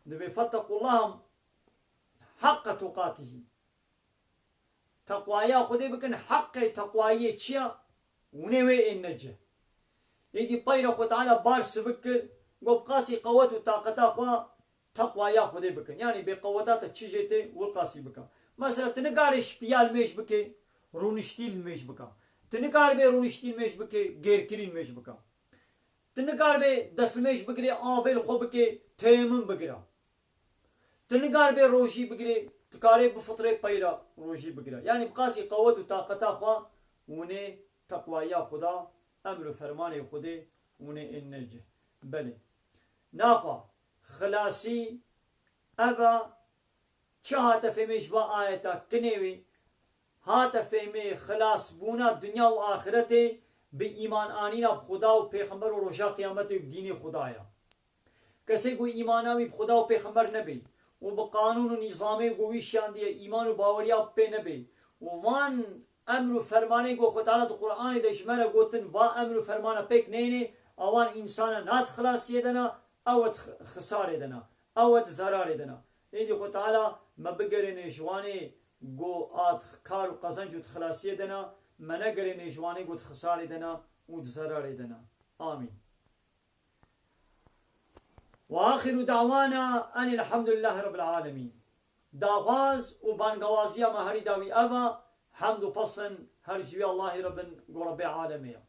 دبي فاتقوا الله حق تقاته تقوايا خدي بكن حق تقوايا تشيا ونوي النجة يدي بايرا خو تعالى بار سبكر وبقاسي قوة وطاقة أخوة تقوايا خدي بكن يعني بقوتات تشيجيتي والقاسي بكا مثلا تنقارش بيال ميش بكي رونشتيل ميش بكا تنقار بي رونشتيل ميش بكي غير كرين ميش بكا تنقار بي دس ميش بكري آفيل خو بكي تيمن بكرا تنقار بي روشي بكري تكاري بفطري بايرا روشي بكرا يعني بقاسي قوة وطاقة أخوة وني تقوايا خدا أمر فرماني خدي وني النجة بلي ناقا خلاصي أبا چه فهمیش با آیتا کنیوی هات فهمی خلاص بونا دنیا و آخرت به ایمان آنینا بخدا و پیغمبر و روشا قیامت و دین خدایا کسی کوئی ایمان آوی بخدا و پیغمبر نبی و بقانون و نظام گوی شاندیه ایمان و باوریا پی نبی و وان امر و فرمانه گو خدا تو قرآن دشمره گوتن با امر و فرمانه پیک نینه اوان انسان نات خلاصی دنا اوت خساره دنا اوت ضرار دنا ایدی خود تعالی ما بگرین جوانی گو آت کار و قزنج و خلاصی دنا ما نگرین جوانی گو خساره دنا و ضرار دنا آمین وآخر دعوانا أن الحمد لله رب العالمين داغاز وبانغوازيا ما هري داوي أبا حمد وبصن هرجوي الله رب العالمين